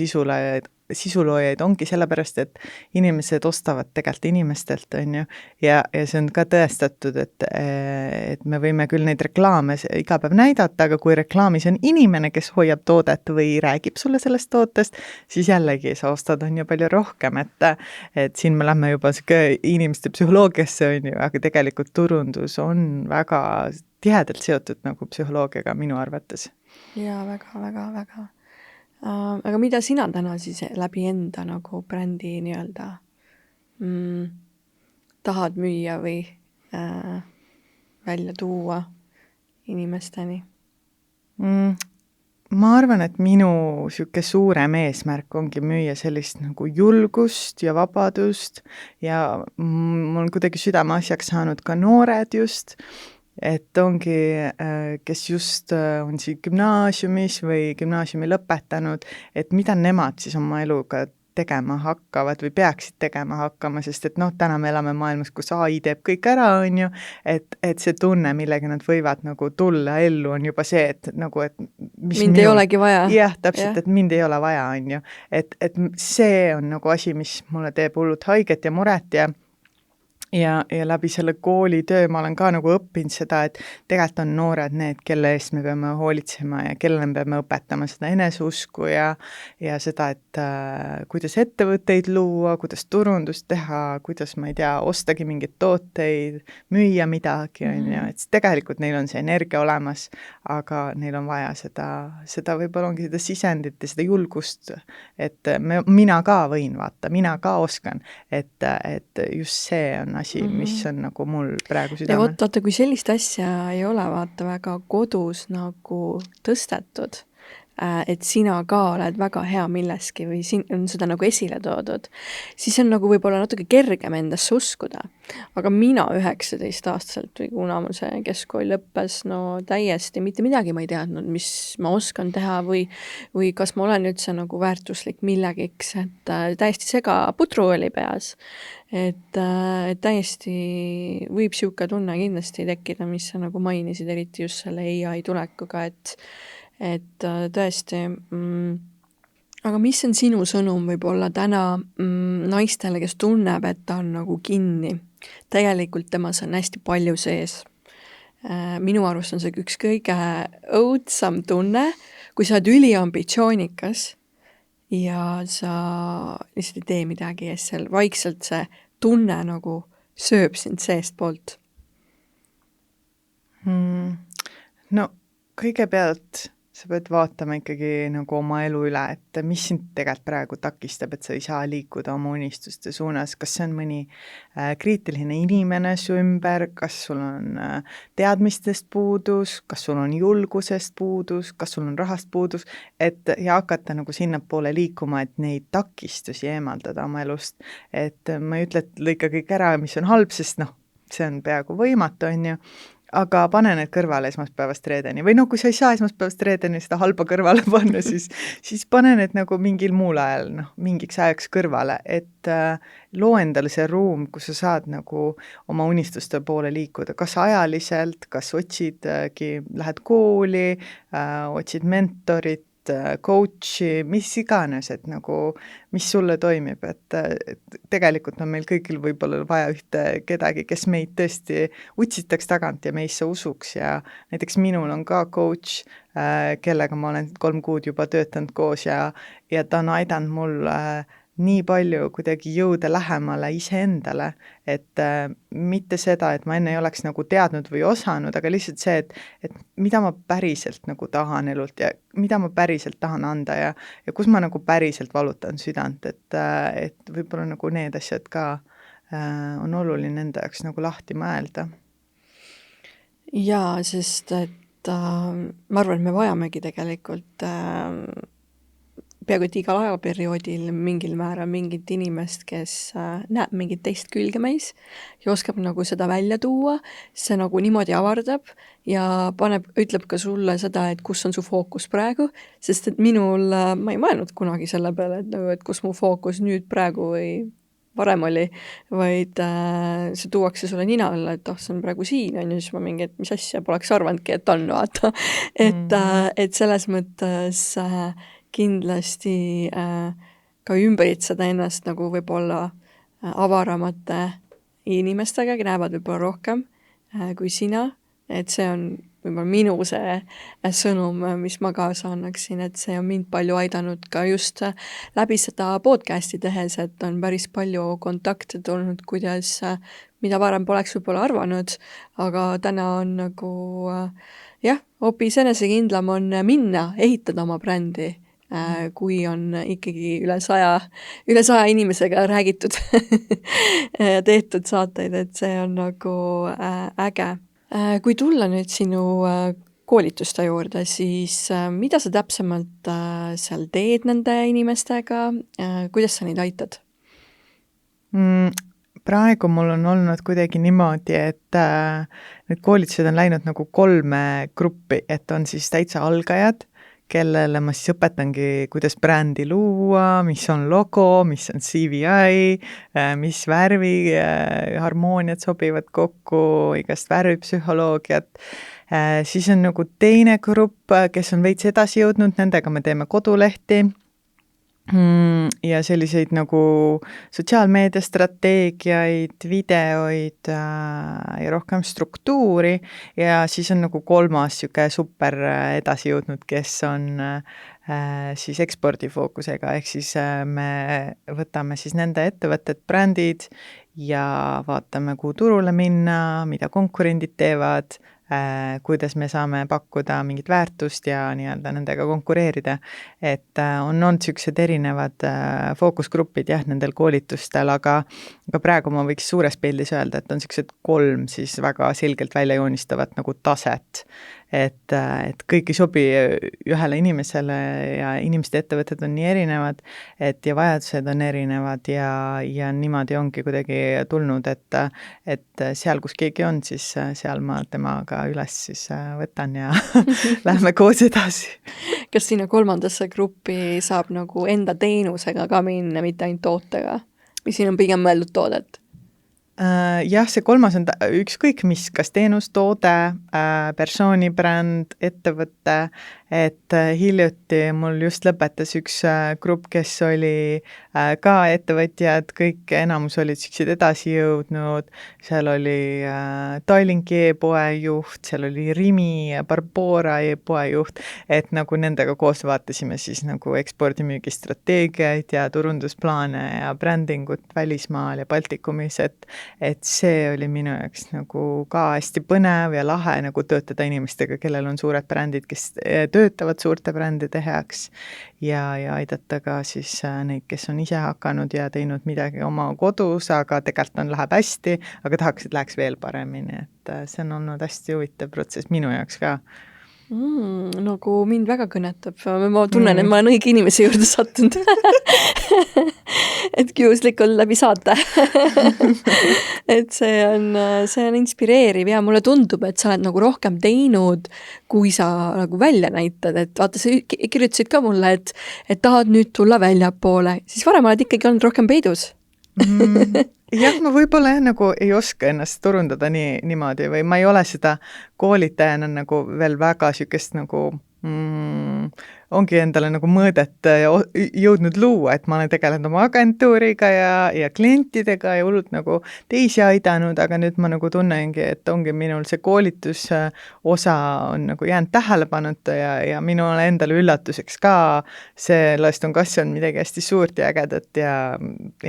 sisuloojaid ongi sellepärast, et inimesed ostavad tegelikult inimestelt, on ju, ja see on ka tõestatud, et me võime küll neid reklaame iga päev näidata, aga kui reklaamis on inimene, kes hoiab toodet või räägib sulle sellest tootest, siis jällegi sa ostad on ju palju rohkem, et siin me lähme juba inimeste psühholoogiasse, on ju, aga tegelikult turundus on väga tihedalt seotud nagu psühholoogiaga minu arvates. Jaa, väga. Aga mida sina täna siis läbi enda nagu brändi nii-öelda tahad müüa või välja tuua inimesteni? Ma arvan, et minu siuke suurem eesmärk ongi müüa sellist nagu julgust ja vabadust ja mul on kuidagi südameasjaks saanud ka noored just, et ongi, kes just on siin gümnaasiumis või gümnaasiumi lõpetanud, et mida nemad siis oma eluga tegema hakkavad või peaksid tegema hakkama, sest et täna me elame maailmas, kus AI teeb kõik ära, on ju, et see tunne, millega nad võivad nagu tulla ellu, on juba see, et nagu, et mind ei olegi vaja. Jah, täpselt, et mind ei ole vaja, on ju. Et see on nagu asi, mis mulle teeb hullult haiget ja muret ja läbi selle koolitöö ma olen ka nagu õppinud seda, et tegelikult on noored need, kelle eest me peame hoolitsema ja kellele me peame õpetama seda eneseusku ja seda, et kuidas ettevõtteid luua, kuidas turundust teha, kuidas, ma ei tea, ostagi mingeid tooteid, müüa midagi, on ju, et tegelikult neil on see energia olemas, aga neil on vaja seda võib-olla ongi seda sisendit ja seda julgust, et mina ka võin, vaata, mina ka oskan, et just see on asi, mis on nagu mul praegu ja südamel. vaata, kui sellist asja ei ole vaata väga kodus nagu tõstetud, et sina ka oled väga hea milleski või siin on seda nagu esile toodud, siis on nagu võib-olla natuke kergem endasse uskuda. Aga mina 19-aastaselt või kuna mul see keskkool lõppes, no täiesti mitte midagi ma ei teadnud, mis ma oskan teha või kas ma olen üldse nagu väärtuslik millegiks, et täiesti segaputru oli peas. Et täiesti võib siuke tunne kindlasti tekkida, mis sa nagu mainisid, eriti just selle AI tulekuga, et tõesti, aga mis on sinu sõnum võib-olla täna naistele, kes tunneb, et ta on nagu kinni? Tegelikult temas on hästi palju sees. Minu arust on see üks kõige õudsam tunne, kui sa oled üliambitsioonikas ja sa lihtsalt ei tee midagi ja seal vaikselt see tunne nagu sööb sind seest poolt. No kõigepealt sa pead vaatama ikkagi nagu oma elu üle, et mis sind tegelikult praegu takistab, et sa ei saa liikuda oma unistuste suunas, kas see on mõni kriitiline inimene su ümber, kas sul on teadmistest puudus, kas sul on julgusest puudus, kas sul on rahast puudus, et ja hakata nagu sinnapoole liikuma, et neid takistusi eemaldada oma elust, et ma ei ütle, et lõika kõik ära, mis on halb, sest noh, see on peaaegu võimatu, on ju, aga pane need kõrvale esmaspäevast reedeni või no kui sa ei saa esmaspäevast reedeni seda halba kõrvale panna, siis pane need nagu mingil muul ajal, noh, mingiks ajaks kõrvale, et loo endale see ruum, kus sa saad nagu oma unistuste poole liikuda, kas ajaliselt, kas otsidki, lähed kooli, otsid mentorit, coach'i, mis iganes, et nagu, mis sulle toimib, et tegelikult on meil kõigil võib-olla vaja ühte kedagi, kes meid tõesti utsitaks tagant ja meisse usuks ja näiteks minul on ka coach, kellega ma olen 3 kuud juba töötanud koos ja ta on aidanud mul nii palju kuidagi jõuda lähemale iseendale, et mitte seda, et ma enne ei oleks nagu teadnud või osanud, aga lihtsalt see, et mida ma päriselt nagu tahan elult ja mida ma päriselt tahan anda ja kus ma nagu päriselt valutan südant, et võib-olla nagu need asjad ka on oluline enda jaoks nagu lahti mõelda. Jaa, sest et ma arvan, et me vajamegi tegelikult peaaegu et igal ajaperioodil mingil määral mingit inimest, kes näeb mingit teist külge meis ja oskab nagu seda välja tuua, see nagu niimoodi avardab ja ütleb ka sulle seda, et kus on su fookus praegu, sest et minul, ma ei mõelnud kunagi selle peale, et kus mu fookus nüüd praegu või varem oli, vaid see tuuakse sulle nina alla, et see on praegu siin, on ju, siis ma mingi, et mis asja, poleks arvanudki, et on, vaata. Et selles mõttes kindlasti ka ümbritseda ennast nagu võib-olla avaramate inimestega, näevad võib-olla rohkem kui sina, et see on võib-olla minu see sõnum, mis ma kaasa annaksin, et see on mind palju aidanud ka just läbi seda podcasti tehes, et on päris palju kontakte tulnud, kuidas, mida varem poleks võib-olla arvanud, aga täna on nagu hoopis enesekindlam on minna, ehitada oma brändi, kui on ikkagi üle 100 inimesega räägitud ja tehtud saateid, et see on nagu äge. Kui tulla nüüd sinu koolituste juurde, siis mida sa täpsemalt seal teed nende inimestega, kuidas sa neid aitad? Praegu mul on olnud kuidagi niimoodi, et need koolitused on läinud nagu 3 gruppi, et on siis täitsa algajad, kellele ma siis õpetangi, kuidas brändi luua, mis on logo, mis on CVI, mis värvi harmooniad sobivad kokku, igast värvipsühholoogiat. Siis on nagu teine grupp, kes on veits edasi jõudnud, nendega me teeme kodulehti ja selliseid nagu sotsiaalmeediastrateegiaid, videoid ja rohkem struktuuri ja siis on nagu kolmas niisugune super edasi jõudnud, kes on siis ekspordifookusega, ehk siis me võtame siis nende ettevõtted, brändid ja vaatame, kuhu turule minna, mida konkurendid teevad, kuidas me saame pakkuda mingit väärtust ja nii-öelda nendega konkureerida. Et on olnud niisugused erinevad fookusgrupid jah, nendel koolitustel, aga praegu ma võiks suures pildis öelda, et on niisugused 3 siis väga selgelt välja joonistavat nagu taset. Et kõik ei sobi ühele inimesele ja inimeste ettevõtted on nii erinevad, et ja vajadused on erinevad ja niimoodi ongi kuidagi tulnud, et seal, kus keegi on, siis seal ma temaga üles siis võtan ja lähme koos edasi. Kas sinna 3. gruppi saab nagu enda teenusega ka minna, mitte ainult tootega? Või siin on pigem mõeldud toodet? Jah, see 3 on ükskõik mis, kas teenus, toode, persoonibränd, ettevõte, et hiljuti mul just lõpetas üks grupp, kes oli ka ettevõtjad, kõik enamus olid sellised edasi jõudnud, seal oli Tallinki e-poe juht, seal oli Rimi ja Barbora e-poe juht, et nagu nendega koos vaatasime siis nagu ekspordimüügistrateegiaid ja turundusplaane ja brändingut välismaal ja Baltikumis, et see oli minu jaoks nagu ka hästi põnev ja lahe nagu töötada inimestega, kellel on suured brändid, kes töötavad suurte brändide heaks ja aidata ka siis neid, kes on ise hakanud ja teinud midagi oma kodus, aga tegelikult läheb hästi, aga tahaks, et läheks veel paremini, et see on olnud hästi huvitav protsess minu jaoks ka. Nagu mind väga kõnetab. Ma tunnen, et ma olen õige inimese juurde sattunud. Et kiuslikult läbi saate. Et see on inspireeriv ja mulle tundub, et sa oled nagu rohkem teinud, kui sa nagu välja näitad. Et vaata, sa kirjutasid ka mulle, et tahad nüüd tulla väljapoole. Siis varem oled ikkagi olnud rohkem peidus. Jah, ma võib-olla nagu ei oska ennast turundada niimoodi või ma ei ole seda koolitajana nagu veel väga niisugust nagu ongi endale nagu mõõdet jõudnud luua, et ma olen tegelenud oma agentuuriga ja klientidega ja hullult nagu teisi aidanud, aga nüüd ma nagu tunnengi, et ongi minul see koolitus osa on nagu jäänud tähelepanuta ja minule endale üllatuseks ka sellest on kasvanud midagi hästi suurt ja ägedat ja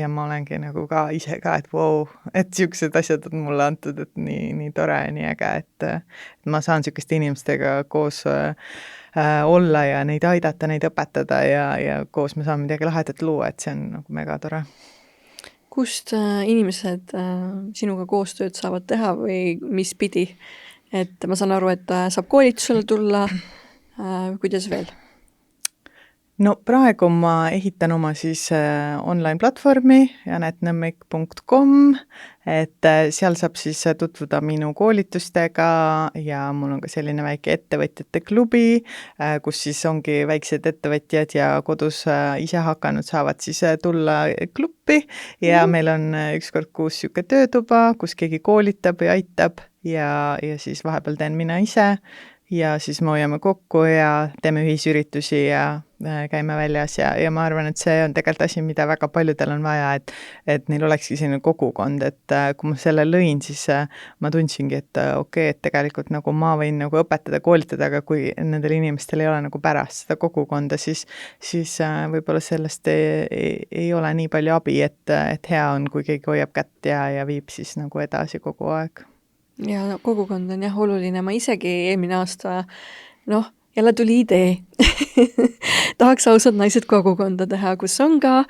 ma olengi nagu ka ise ka, et wow, et niisugused asjad on mulle antud, et nii tore ja nii äge, et ma saan niisuguste inimestega koos olla ja neid aidata, neid õpetada ja koos me saame midagi lahedat luua, et see on nagu mega tore. Kust inimesed sinuga koostööd saavad teha või mis pidi? Et ma saan aru, et saab koolitusele tulla, kuidas veel? No praegu ma ehitan oma siis online platvormi janetnõmmik.com, et seal saab siis tutvuda minu koolitustega ja mul on ka selline väike ettevõtjate klubi, kus siis ongi väiksed ettevõtjad ja kodus ise hakanud saavad siis tulla klubbi ja meil on üks kord kuus niisugune töötuba, kus keegi koolitab ja aitab ja siis vahepeal teen mina ise ja siis me hoiame kokku ja teeme ühisüritusi ja käime väljas ja ma arvan, et see on tegelikult asi, mida väga paljudel on vaja, et neil olekski selline kogukond, et kui ma selle lõin, siis ma tundsingi, et okei, et tegelikult nagu ma võin nagu õpetada, koolitada, aga kui nendel inimestel ei ole nagu pärast seda kogukonda, siis võib-olla sellest ei ole nii palju abi, et hea on, kui keegi hoiab kätt ja viib siis nagu edasi kogu aeg. Ja kogukond on jah oluline, ma isegi eelmine aasta, jälle tuli idee. Tahaks ausad naised kogukonda teha, kus on ka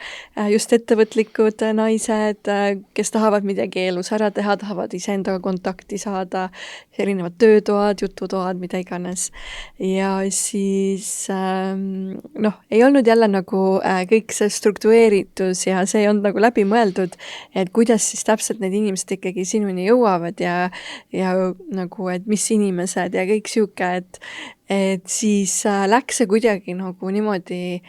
just ettevõtlikud naised, kes tahavad midagi elus ära teha, tahavad iseendaga kontakti saada, erinevad töötoad, jututoad, mida iganes. Ja siis ei olnud jälle nagu kõik see struktureeritus ja see on nagu läbi mõeldud, et kuidas siis täpselt need inimesed ikkagi sinuni jõuavad ja nagu, et mis inimesed ja kõik siuke, et siis läks see kuidagi nagu niimoodi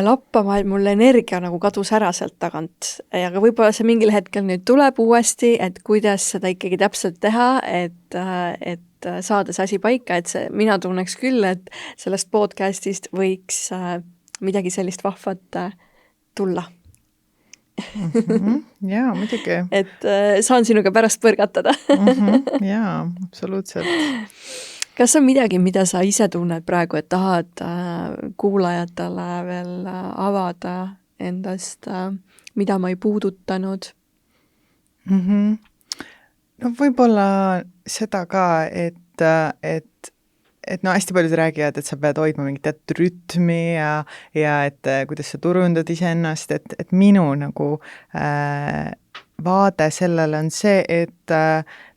lappama, et mul energia nagu kadus ära sealt tagant. Aga võib-olla see mingil hetkel nüüd tuleb uuesti, et kuidas seda ikkagi täpselt teha, et saada see asi paika, et mina tunneks küll, et sellest podcastist võiks midagi sellist vahvat tulla. Jaa, muidugi. Et saan sinuga pärast põrgatada. Jaa, absoluutselt. Kas on midagi, mida sa ise tunned praegu, et tahad kuulajatele veel avada endast, mida ma ei puudutanud? No võib-olla seda ka, et no hästi paljud räägivad, et sa pead hoidma mingit teatud rütmi ja et kuidas sa turundad iseennast, et minu nagu vaade sellele on see, et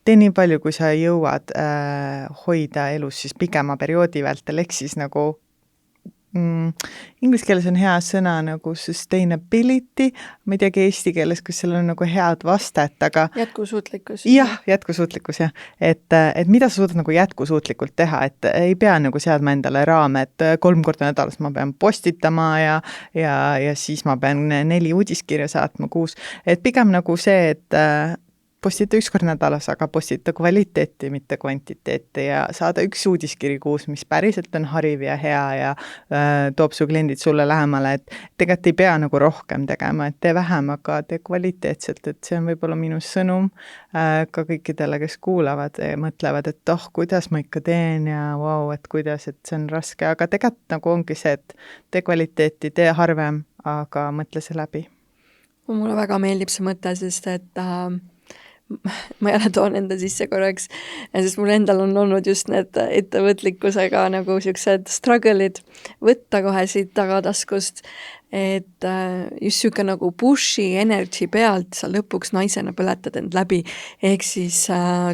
tee nii palju, kui sa jõuad hoida elus siis pikema perioodi vältel, ehk siis nagu inglise keeles on hea sõna nagu sustainability, ma ei teagi eesti keeles, kas seal on nagu head vastet, aga jätkusuutlikkus. Jah, jätkusuutlikkus, jah. Et mida sa suudad nagu jätkusuutlikult teha, et ei pea nagu seadma endale raame, et 3 korda nädalas ma pean postitama ja siis ma pean 4 uudiskirja saatma kuus. Et pigem nagu see, et postita 1 kord nädalas, aga postita kvaliteeti, mitte kvantiteeti ja saada 1 uudiskiri kuus, mis päriselt on hariv ja hea ja toob su kliendid sulle lähemale, et tegelikult ei pea nagu rohkem tegema, et tee vähem, aga tee kvaliteetselt, et see on võib-olla minu sõnum ka kõikidele, kes kuulavad ja mõtlevad, et kuidas ma ikka teen ja vau, et kuidas, et see on raske, aga tegelikult nagu ongi see, et tee kvaliteeti, tee harvem, aga mõtle see läbi. Mulle väga meeldib see mõte, sest et ma jälle toon enda sisse korraks, sest mul endal on olnud just need ettevõtlikkusega nagu siuksed struggle'id võtta kohe siit tagataskust, et just siuke nagu pushi energy pealt sa lõpuks naisena põletad end läbi, ehk siis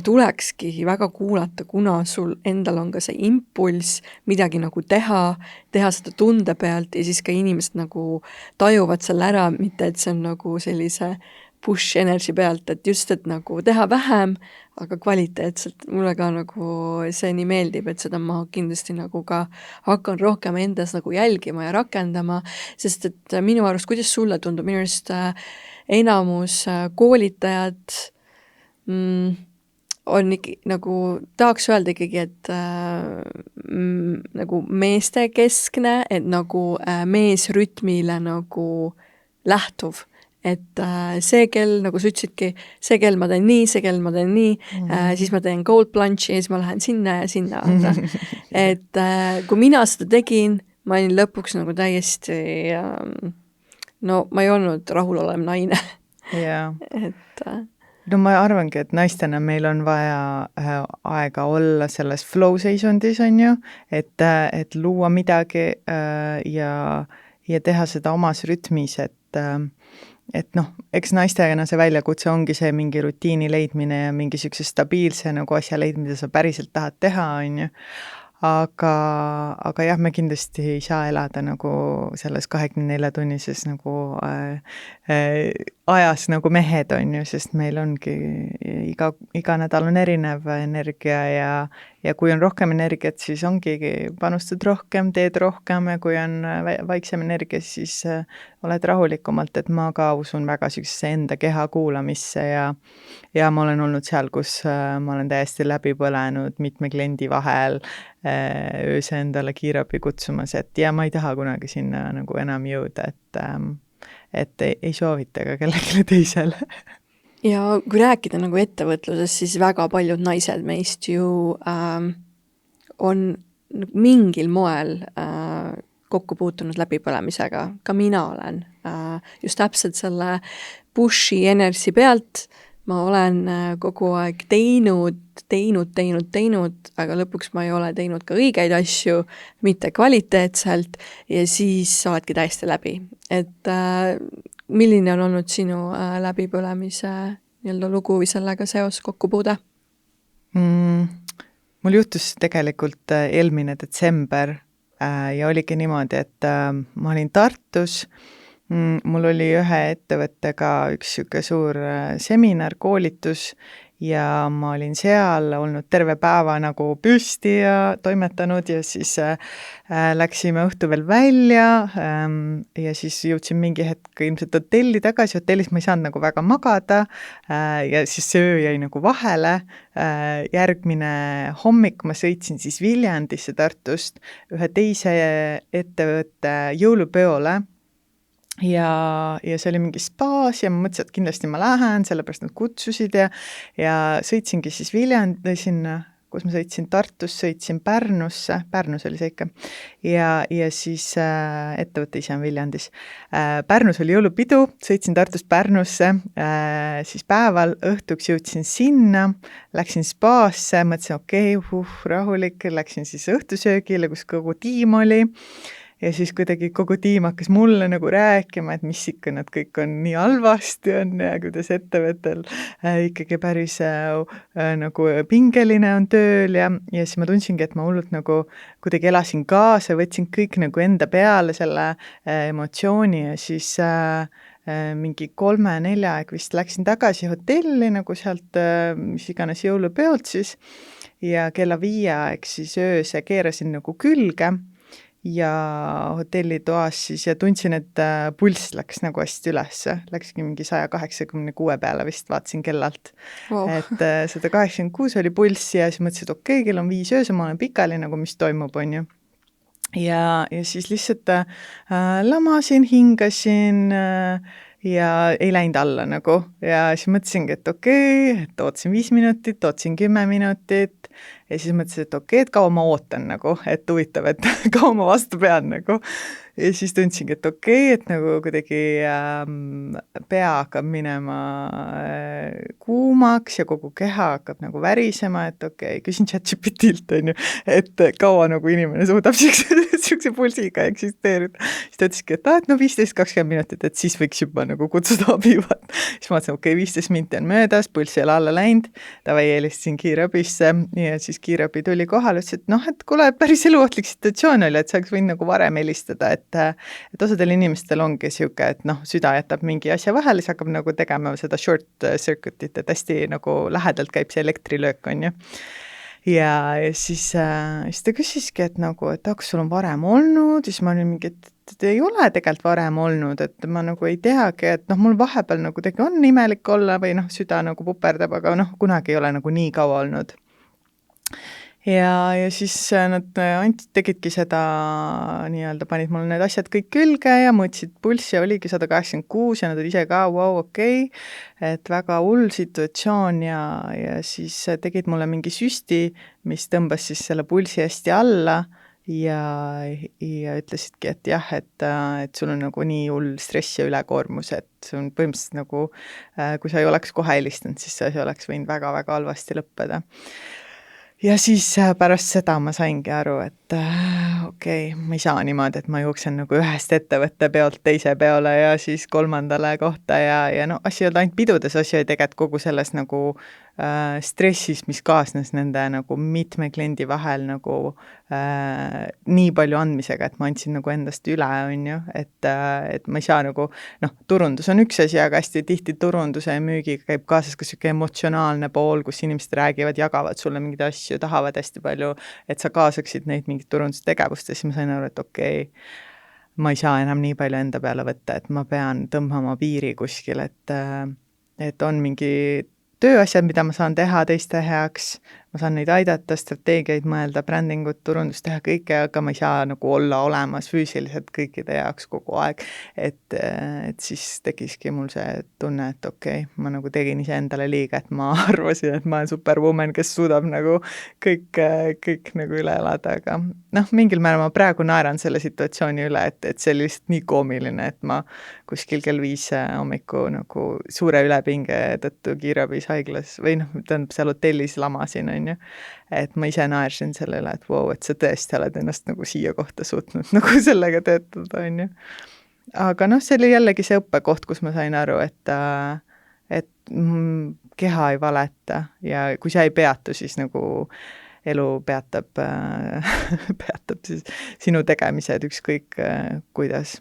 tulekski väga kuulata, kuna sul endal on ka see impulss midagi nagu teha seda tunde pealt ja siis ka inimesed nagu tajuvad selle ära, mitte et see on nagu sellise push energy pealt, et just, et nagu teha vähem, aga kvaliteetselt. Mulle ka nagu see nii meeldib, et seda ma kindlasti nagu ka hakkan rohkem endas nagu jälgima ja rakendama, sest et minu arust, kuidas sulle tundub, minu arust enamus koolitajad on nagu, tahaks öelda ikkagi, et nagu meeste keskne, et nagu meesrütmile nagu lähtuv. Et see kell, nagu sa ütlesidki, see kell ma teen nii, see kell ma teen nii, siis ma teen cold plunge'i ja siis ma lähen sinna ja sinna. Et kui mina seda tegin, ma olin lõpuks nagu täiesti, no ma ei olnud rahulolev naine. Jaa. Et no ma arvangi, et naistena meil on vaja aega olla selles flow seisundis, on ju, et luua midagi ja teha seda omas rütmis, et noh, eks naistena see väljakutse ongi see mingi rutiini leidmine ja mingi siukse stabiilse nagu asja leidmine, mida sa päriselt tahad teha, on ju. Aga jah, me kindlasti ei saa elada nagu selles 24-tunnises nagu ajas nagu mehed, on ju, sest meil ongi iga nädal on erinev energia ja kui on rohkem energiat, siis ongi panustad rohkem, teed rohkem ja kui on vaiksem energia, siis oled rahulikumalt, et ma ka usun väga sellisesse enda keha kuulamisse ja ma olen olnud seal, kus ma olen täiesti läbi põlenud mitme kliendi vahel, ööse endale kiirabi kutsumas, et ja ma ei taha kunagi sinna nagu enam jõuda, et ei soovita ka kellelegi teisele. Ja kui rääkida nagu ettevõtlusest, siis väga paljud naised meist ju on mingil moel kokku puutunud läbipõlemisega, ka mina olen just täpselt selle pushi energy pealt, ma olen kogu aeg teinud, aga lõpuks ma ei ole teinud ka õigeid asju, mitte kvaliteetselt ja siis oledki täiesti läbi. Et milline on olnud sinu läbipõlemise nii-öelda lugu või sellega seos kokkupuude? Mul juhtus tegelikult eelmine detsember ja oligi niimoodi, et ma olin Tartus, mul oli ühe ettevõttega üks siuke suur seminar, koolitus ja ma olin seal olnud terve päeva nagu püsti ja toimetanud ja siis läksime õhtu veel välja ja siis jõudsin mingi hetk ilmselt hotelli tagasi, hotellis ma ei saanud nagu väga magada ja siis see öö jäi nagu vahele. Järgmine hommik ma sõitsin siis Viljandisse Tartust ühe teise ettevõtte jõulupeole ja see oli mingi spaas ja ma mõtlesin, et kindlasti ma lähen, sellepärast nad kutsusid ja sõitsingi siis Viljandi sinna, kus ma sõitsin Tartus, sõitsin Pärnusse, Pärnus oli see ikka, ja siis ettevõte ise on Viljandis. Pärnus oli jõulupidu, sõitsin Tartust Pärnusse, siis päeval õhtuks jõudsin sinna, läksin spaasse, mõtlesin okei, rahulik, läksin siis õhtusöögile, kus kogu tiim oli. Ja siis kuidagi kogu tiim hakkas mulle nagu rääkima, et mis ikka nad kõik on nii halvasti on ja kuidas ettevõttel ikkagi päris nagu pingeline on tööl ja siis ma tundsingi, et ma hullult nagu kuidagi elasin kaasa, võtsin kõik nagu enda peale selle emotsiooni ja siis mingi 3-4 aeg vist läksin tagasi hotelli nagu sealt mis iganes jõulupeolt siis ja kella 5 aeg siis ööse keerasin nagu külge ja hotellitoas siis ja tundsin, et pulss läks nagu hästi ülesse, läkski mingi 186 peale vist, vaatasin kellalt. Wow. Et 186 oli pulss ja siis mõtlesin, et okei, kell on 5 öösel, ma olen pikali nagu, mis toimub, on ju. Ja siis lihtsalt lamasin, hingasin ja ei läinud alla nagu ja siis mõtlesingi, et okei, et ootasin 5 minutit, ootasin 10 minutit ja siis mõtlesin, et okei, et kaua ma ootan nagu, et huvitav, et kaua ma vastu pean nagu ja siis tundsingi, et okei, et nagu kuidagi pea hakkab minema kuumaks ja kogu keha hakkab nagu värisema, et okei, küsin ChatGPT-lt on ju, et kaua nagu inimene suudab siukse pulsiga eksisteerida. Siis ta ütleski, et no 15-20 minutit, et siis võiks juba nagu kutsuda abivad. Siis ma ütlesin, okei, 15 minti on möödas, pulss ei ole alla läinud, tavai helistasin kiirabisse ja siis kiirabi tuli kohale, ütles, et et kuule, päris eluohtlik situatsioon oli, et sa oleks võinud nagu varem helistada, et osadel inimestel ongi siuke, et süda jätab mingi asja vahele, siis hakkab nagu tegema seda short circuitit, et hästi nagu lähedalt käib see elektrilöök, on ju. Ja siis ta küsiski, et kas sul on varem olnud, siis ma olin mingi, et ei ole tegelikult varem olnud, et ma nagu ei teagi, et mul vahepeal nagu tegi on imelik olla või süda nagu puperdab, aga kunagi ei ole nagu nii kaua olnud. Ja siis nad tegidki seda nii-öelda, panid mul need asjad kõik külge ja mõõtsid pulssi ja oligi 186 ja nad olid ise ka, okei, et väga hull situatsioon ja siis tegid mulle mingi süsti, mis tõmbas siis selle pulssi hästi alla ja ütlesidki, et jah, et sul on nagu nii hull stress ja ülekoormus, et see on põhimõtteliselt nagu, kui sa ei oleks kohe helistanud, siis see oleks võinud väga-väga halvasti lõppeda. Ja siis pärast seda ma saingi aru, et okei, ma ei saa niimoodi, et ma jooksen nagu ühest ettevõtte peolt teise peole ja siis kolmandale kohta ja asi ei olnud ainult pidudes, asi oli tegelikult kogu selles nagu stressis, mis kaasnes nende nagu mitme kliendi vahel nagu nii palju andmisega, et ma andsin nagu endast üle, on ju, et ma ei saa nagu, turundus on üks asi, aga hästi tihti turunduse ja müügiga käib kaasas ka selline emotsionaalne pool, kus inimesed räägivad, jagavad sulle mingeid asju, tahavad hästi palju, et sa kaasaksid neid mingit turundustegevust ja siis ma sain aru, et okei, ma ei saa enam nii palju enda peale võtta, et ma pean tõmbama piiri kuskil, et on mingi tööasjad, mida ma saan teha teiste heaks, ma saan neid aidata, strateegiaid mõelda, brändingut, turundust teha kõike, aga ma ei saa nagu olla olemas füüsiliselt kõikide jaoks kogu aeg, et siis tekiski mul see tunne, et okei, ma nagu tegin ise endale liiga, et ma arvasin, et ma olen superwoman, kes suudab nagu kõik nagu üle elada, aga mingil määral ma praegu naeran selle situatsiooni üle, et see oli lihtsalt nii koomiline, et ma kuskil kell 5 hommiku nagu suure ülepinge tõttu kiirabis haiglas või tähendab seal hotellis lamasin, on ju, et ma ise naersin sellele, et et sa tõesti oled ennast nagu siia kohta suutnud nagu sellega töötada, on ju. Aga see oli jällegi see õppekoht, kus ma sain aru, et keha ei valeta ja kui sa ei peatu, siis nagu elu peatab siis sinu tegemised ükskõik kuidas.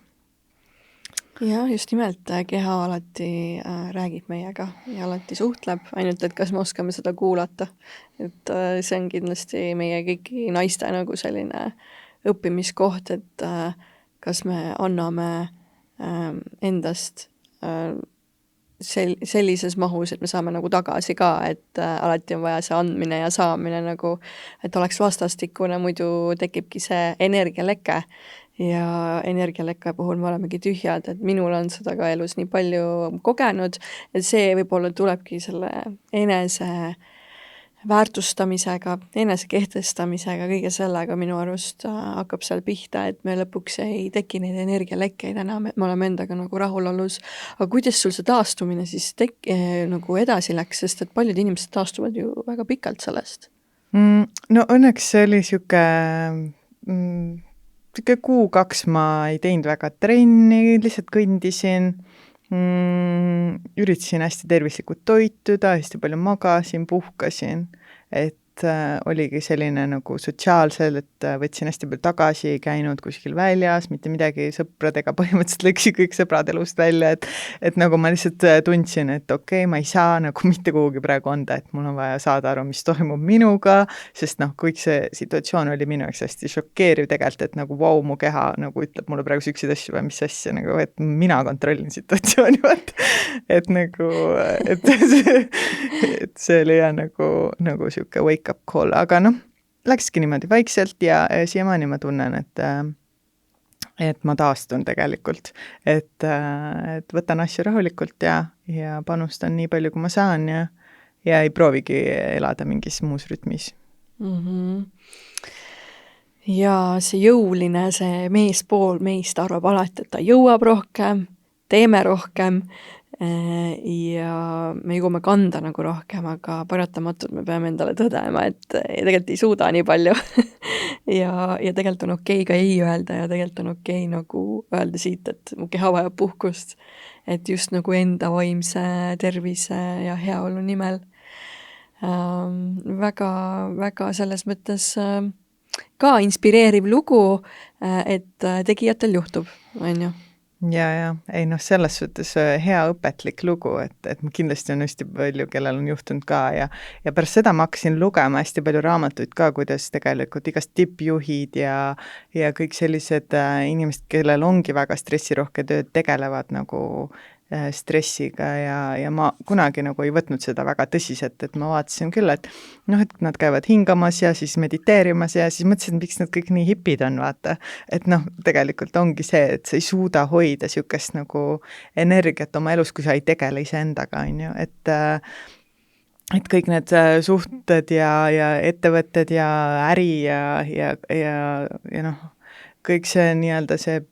ja just nimelt keha alati räägib meiega ja alati suhtleb, ainult et kas me oskame seda kuulata. Et see on kindlasti meie kõiki naiste nagu selline õppimiskoht, et kas me anname endast sellises mahus, et me saame nagu tagasi ka, et alati on vaja see andmine ja saamine nagu, et oleks vastastikune, muidu tekibki see energialeke ja energialeke puhul me olemegi tühjad, et minul on seda ka elus nii palju kogenud, et see võib-olla tulebki selle enese väärtustamisega, enese kehtestamisega, kõige sellega minu arust hakkab seal pihta, et me lõpuks ei teki neid energialekkeid enam, et me oleme endaga nagu rahulolus. Aga kuidas sul see taastumine siis nagu edasi läks, sest et paljud inimesed taastuvad ju väga pikalt sellest? No õnneks see oli siuke 1-2 kuud ma ei teinud väga trenni, lihtsalt kõndisin, üritasin hästi tervislikult toituda, hästi palju magasin, puhkasin, et oligi selline nagu sotsiaalsel, et võtsin hästi palju tagasi, ei käinud kuskil väljas, mitte midagi sõpradega, põhimõtteliselt läksid kõik sõbrad elust välja, et nagu ma lihtsalt tundsin, et okei, ma ei saa nagu mitte kuhugi praegu anda, et mul on vaja saada aru, mis toimub minuga, sest noh, kõik see situatsioon oli minu jaoks hästi šokeeriv tegelikult, et nagu vau, mu keha nagu ütleb mulle praegu süksid asju või mis asja, nagu, et mina kontrollin situatsiooni, et nagu, et see oli jah nagu siuke wake up call, aga noh, läkski niimoodi vaikselt ja siiamaani ma tunnen, et ma taastun tegelikult, et võtan asju rahulikult ja panustan nii palju, kui ma saan ja ei proovigi elada mingis muus rütmis. Ja see jõuline, see meespool meist arvab alati, et ta jõuab rohkem, teeme rohkem ja me jõuame kanda nagu rohkem, aga paratamatult me peame endale tõdema, et tegelikult ei suuda nii palju ja tegelikult on okei ka ei öelda ja tegelikult on okei nagu öelda siit, et mu keha vajab puhkust, et just nagu enda vaimse tervise ja heaolu nimel. Väga, väga selles mõttes ka inspireeriv lugu, et tegijatel juhtub, on ju. Ja, ei noh, selles suhtes hea õpetlik lugu, et kindlasti on hästi palju, kellel on juhtunud ka ja pärast seda ma hakkasin lugema hästi palju raamatuid ka, kuidas tegelikult igast tippjuhid ja kõik sellised inimesed, kellel ongi väga stressirohke tööd, tegelevad nagu stressiga ja ma kunagi nagu ei võtnud seda väga tõsiselt, et ma vaatasin küll, et noh, et nad käivad hingamas ja siis mediteerimas ja siis mõtlesin, et miks nad kõik nii hipid on, vaata. Et noh, tegelikult ongi see, et sa ei suuda hoida siukest nagu energiat oma elus, kui sa ei tegele iseendaga, on ju, et kõik need suhted ja ettevõtted ja äri ja noh, kõik see nii-öelda see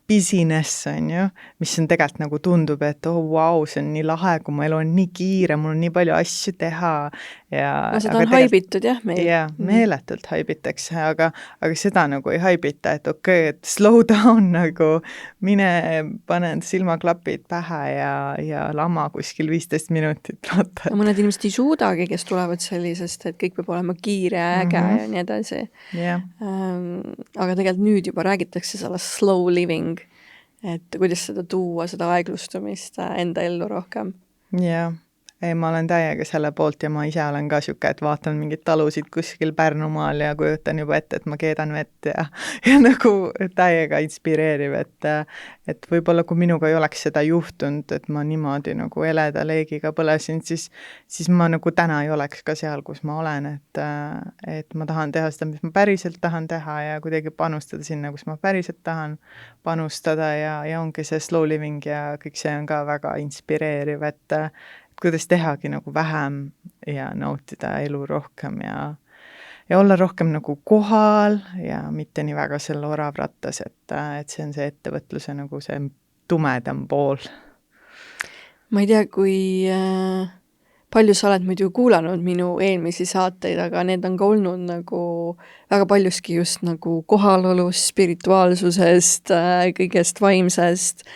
business on ju, mis on tegelikult nagu tundub, et vau, see on nii lahe, kui mu elu on nii kiire, mul on nii palju asju teha no seda on haibitud jah meil. Jah, meeletult haibitakse, aga seda nagu ei haibita, et okei, et slow down nagu, mine pane silmaklapid pähe ja lama kuskil 15 minutit. No, mõned inimesed ei suudagi, kes tulevad sellisest, et kõik peab olema kiire ja äge ja nii edasi. Yeah. Aga tegelikult nüüd juba räägitakse sellest slow living, et kuidas seda tuua, seda aeglustumist enda ellu rohkem. Jah. Ei, ma olen täiega selle poolt ja ma ise olen ka siuke, et vaatan mingid talusid kuskil Pärnumaal ja kujutan juba ette, et ma keedan vett ja nagu täiega inspireeriv, et võib-olla kui minuga ei oleks seda juhtunud, et ma niimoodi nagu eleda leegiga põlesin, siis ma nagu täna ei oleks ka seal, kus ma olen, et ma tahan teha seda, mis ma päriselt tahan teha ja kuidagi panustada sinna, kus ma päriselt tahan panustada ja ongi see slow living ja kõik see on ka väga inspireeriv, et kuidas tehagi nagu vähem ja nautida elu rohkem ja olla rohkem nagu kohal ja mitte nii väga selle oravrattas, et see on see ettevõtluse nagu see tumedam pool. Ma ei tea, kui palju sa oled muidu kuulanud minu eelmisi saateid, aga need on ka olnud nagu väga paljuski just nagu kohalolust, spirituaalsusest, kõigest vaimsest,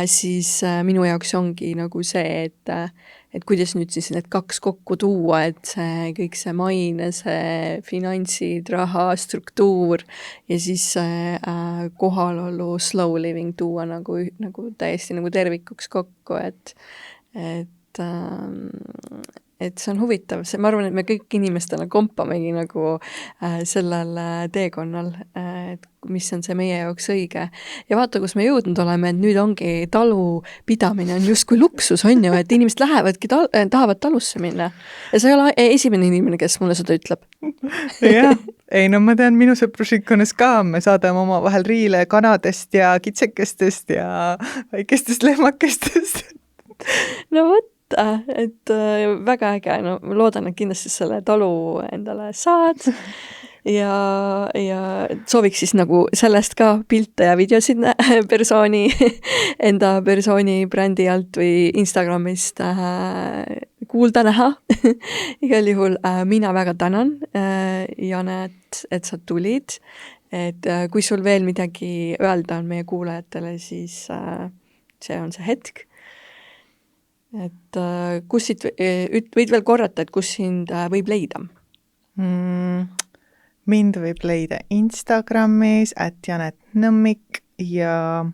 siis minu jaoks ongi nagu see, et et kuidas nüüd siis need kaks kokku tuua, et see kõik see maine, see finantsid, raha, struktuur ja siis see kohalolu slow living tuua nagu täiesti nagu tervikuks kokku, et see on huvitav, ma arvan, et me kõik inimestena kompamegi nagu sellel teekonnal, et mis on see meie jaoks õige. Ja vaata, kus me jõudnud oleme, et nüüd ongi talupidamine on justkui luksus, on ju, et inimesed lähevadki, tahavad talusse minna. Ja sa ei ole esimene inimene, kes mulle seda ütleb. Jah, ei no ma tean minu sõprusrikkonnas ka, me saadame oma vahel riile kanadest ja kitsekestest ja väikestest lehmakestest. No vot, et väga äge, no ma loodan, et kindlasti selle talu endale saad ja sooviks siis nagu sellest ka pilte ja videosid enda persooni brändi alt või Instagramist kuulda näha. Igal juhul mina väga tänan, Janet, et sa tulid, et kui sul veel midagi öelda on meie kuulajatele, siis see on see hetk. Et kus siit, võid veel korrata, et kus sind võib leida? Mind võib leida Instagramis @janetnõmmik ja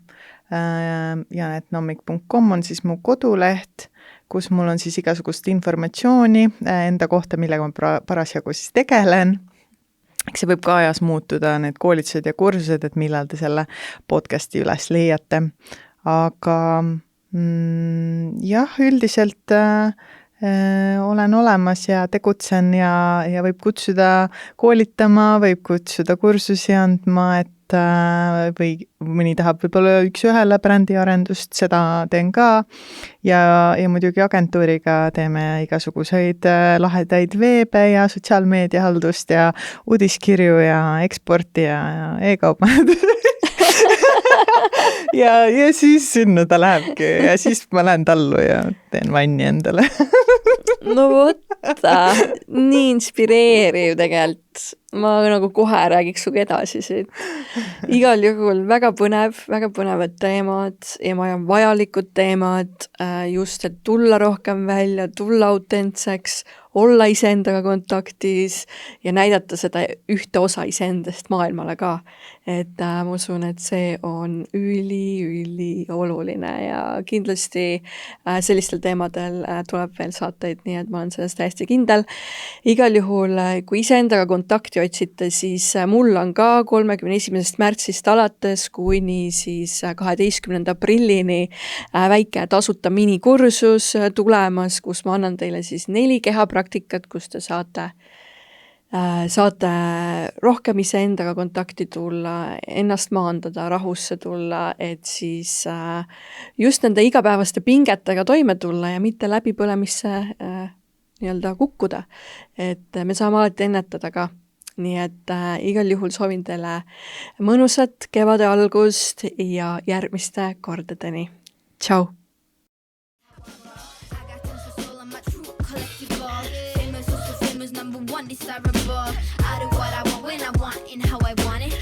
janetnõmmik.com on siis mu koduleht, kus mul on siis igasugust informatsiooni enda kohta, millega ma parasjagu siis tegelen. Eks see võib ka ajas muutuda, need koolitused ja kursused, et millal te selle podcasti üles leiate. Aga jah, üldiselt olen olemas ja tegutsen ja võib kutsuda koolitama, võib kutsuda kursusi andma, et või mõni tahab võib-olla üks-ühele brändiarendust, seda teen ka ja muidugi agentuuriga teeme igasuguseid lahedaid veebe ja sotsiaalmeediahaldust ja uudiskirju ja eksporti ja e-kaubandust. ja siis sinna ta lähebki ja siis ma lähen tallu ja teen vanni endale. No võtta, nii inspireeriv tegelikult. Ma nagu kohe räägiks suga edasi siit. Igal juhul väga põnevad teemad ja vajalikud teemad, just et tulla rohkem välja, tulla autentseks, olla iseendaga kontaktis ja näidata seda ühte osa iseendast maailmale ka. Et ma usun, et see on üli oluline ja kindlasti sellistel teemadel tuleb veel saateid, nii et ma olen sellest täiesti kindel. Igal juhul, kui iseendaga kontakti otsite, siis mul on ka 31. märtsist alates kuni siis 12. aprillini väike tasuta minikursus tulemas, kus ma annan teile siis 4 kehapraktikat, kus te saate rohkem iseendaga kontakti tulla, ennast maandada, rahusse tulla, et siis just nende igapäevaste pingetega toime tulla ja mitte läbipõlemisse nii-öelda kukkuda. Et me saame alati ennetada ka. Nii et igal juhul soovin teile mõnusat kevade algust ja järgmiste kordadeni. Tšau! Desirable. I do what I want when I want and how I want it.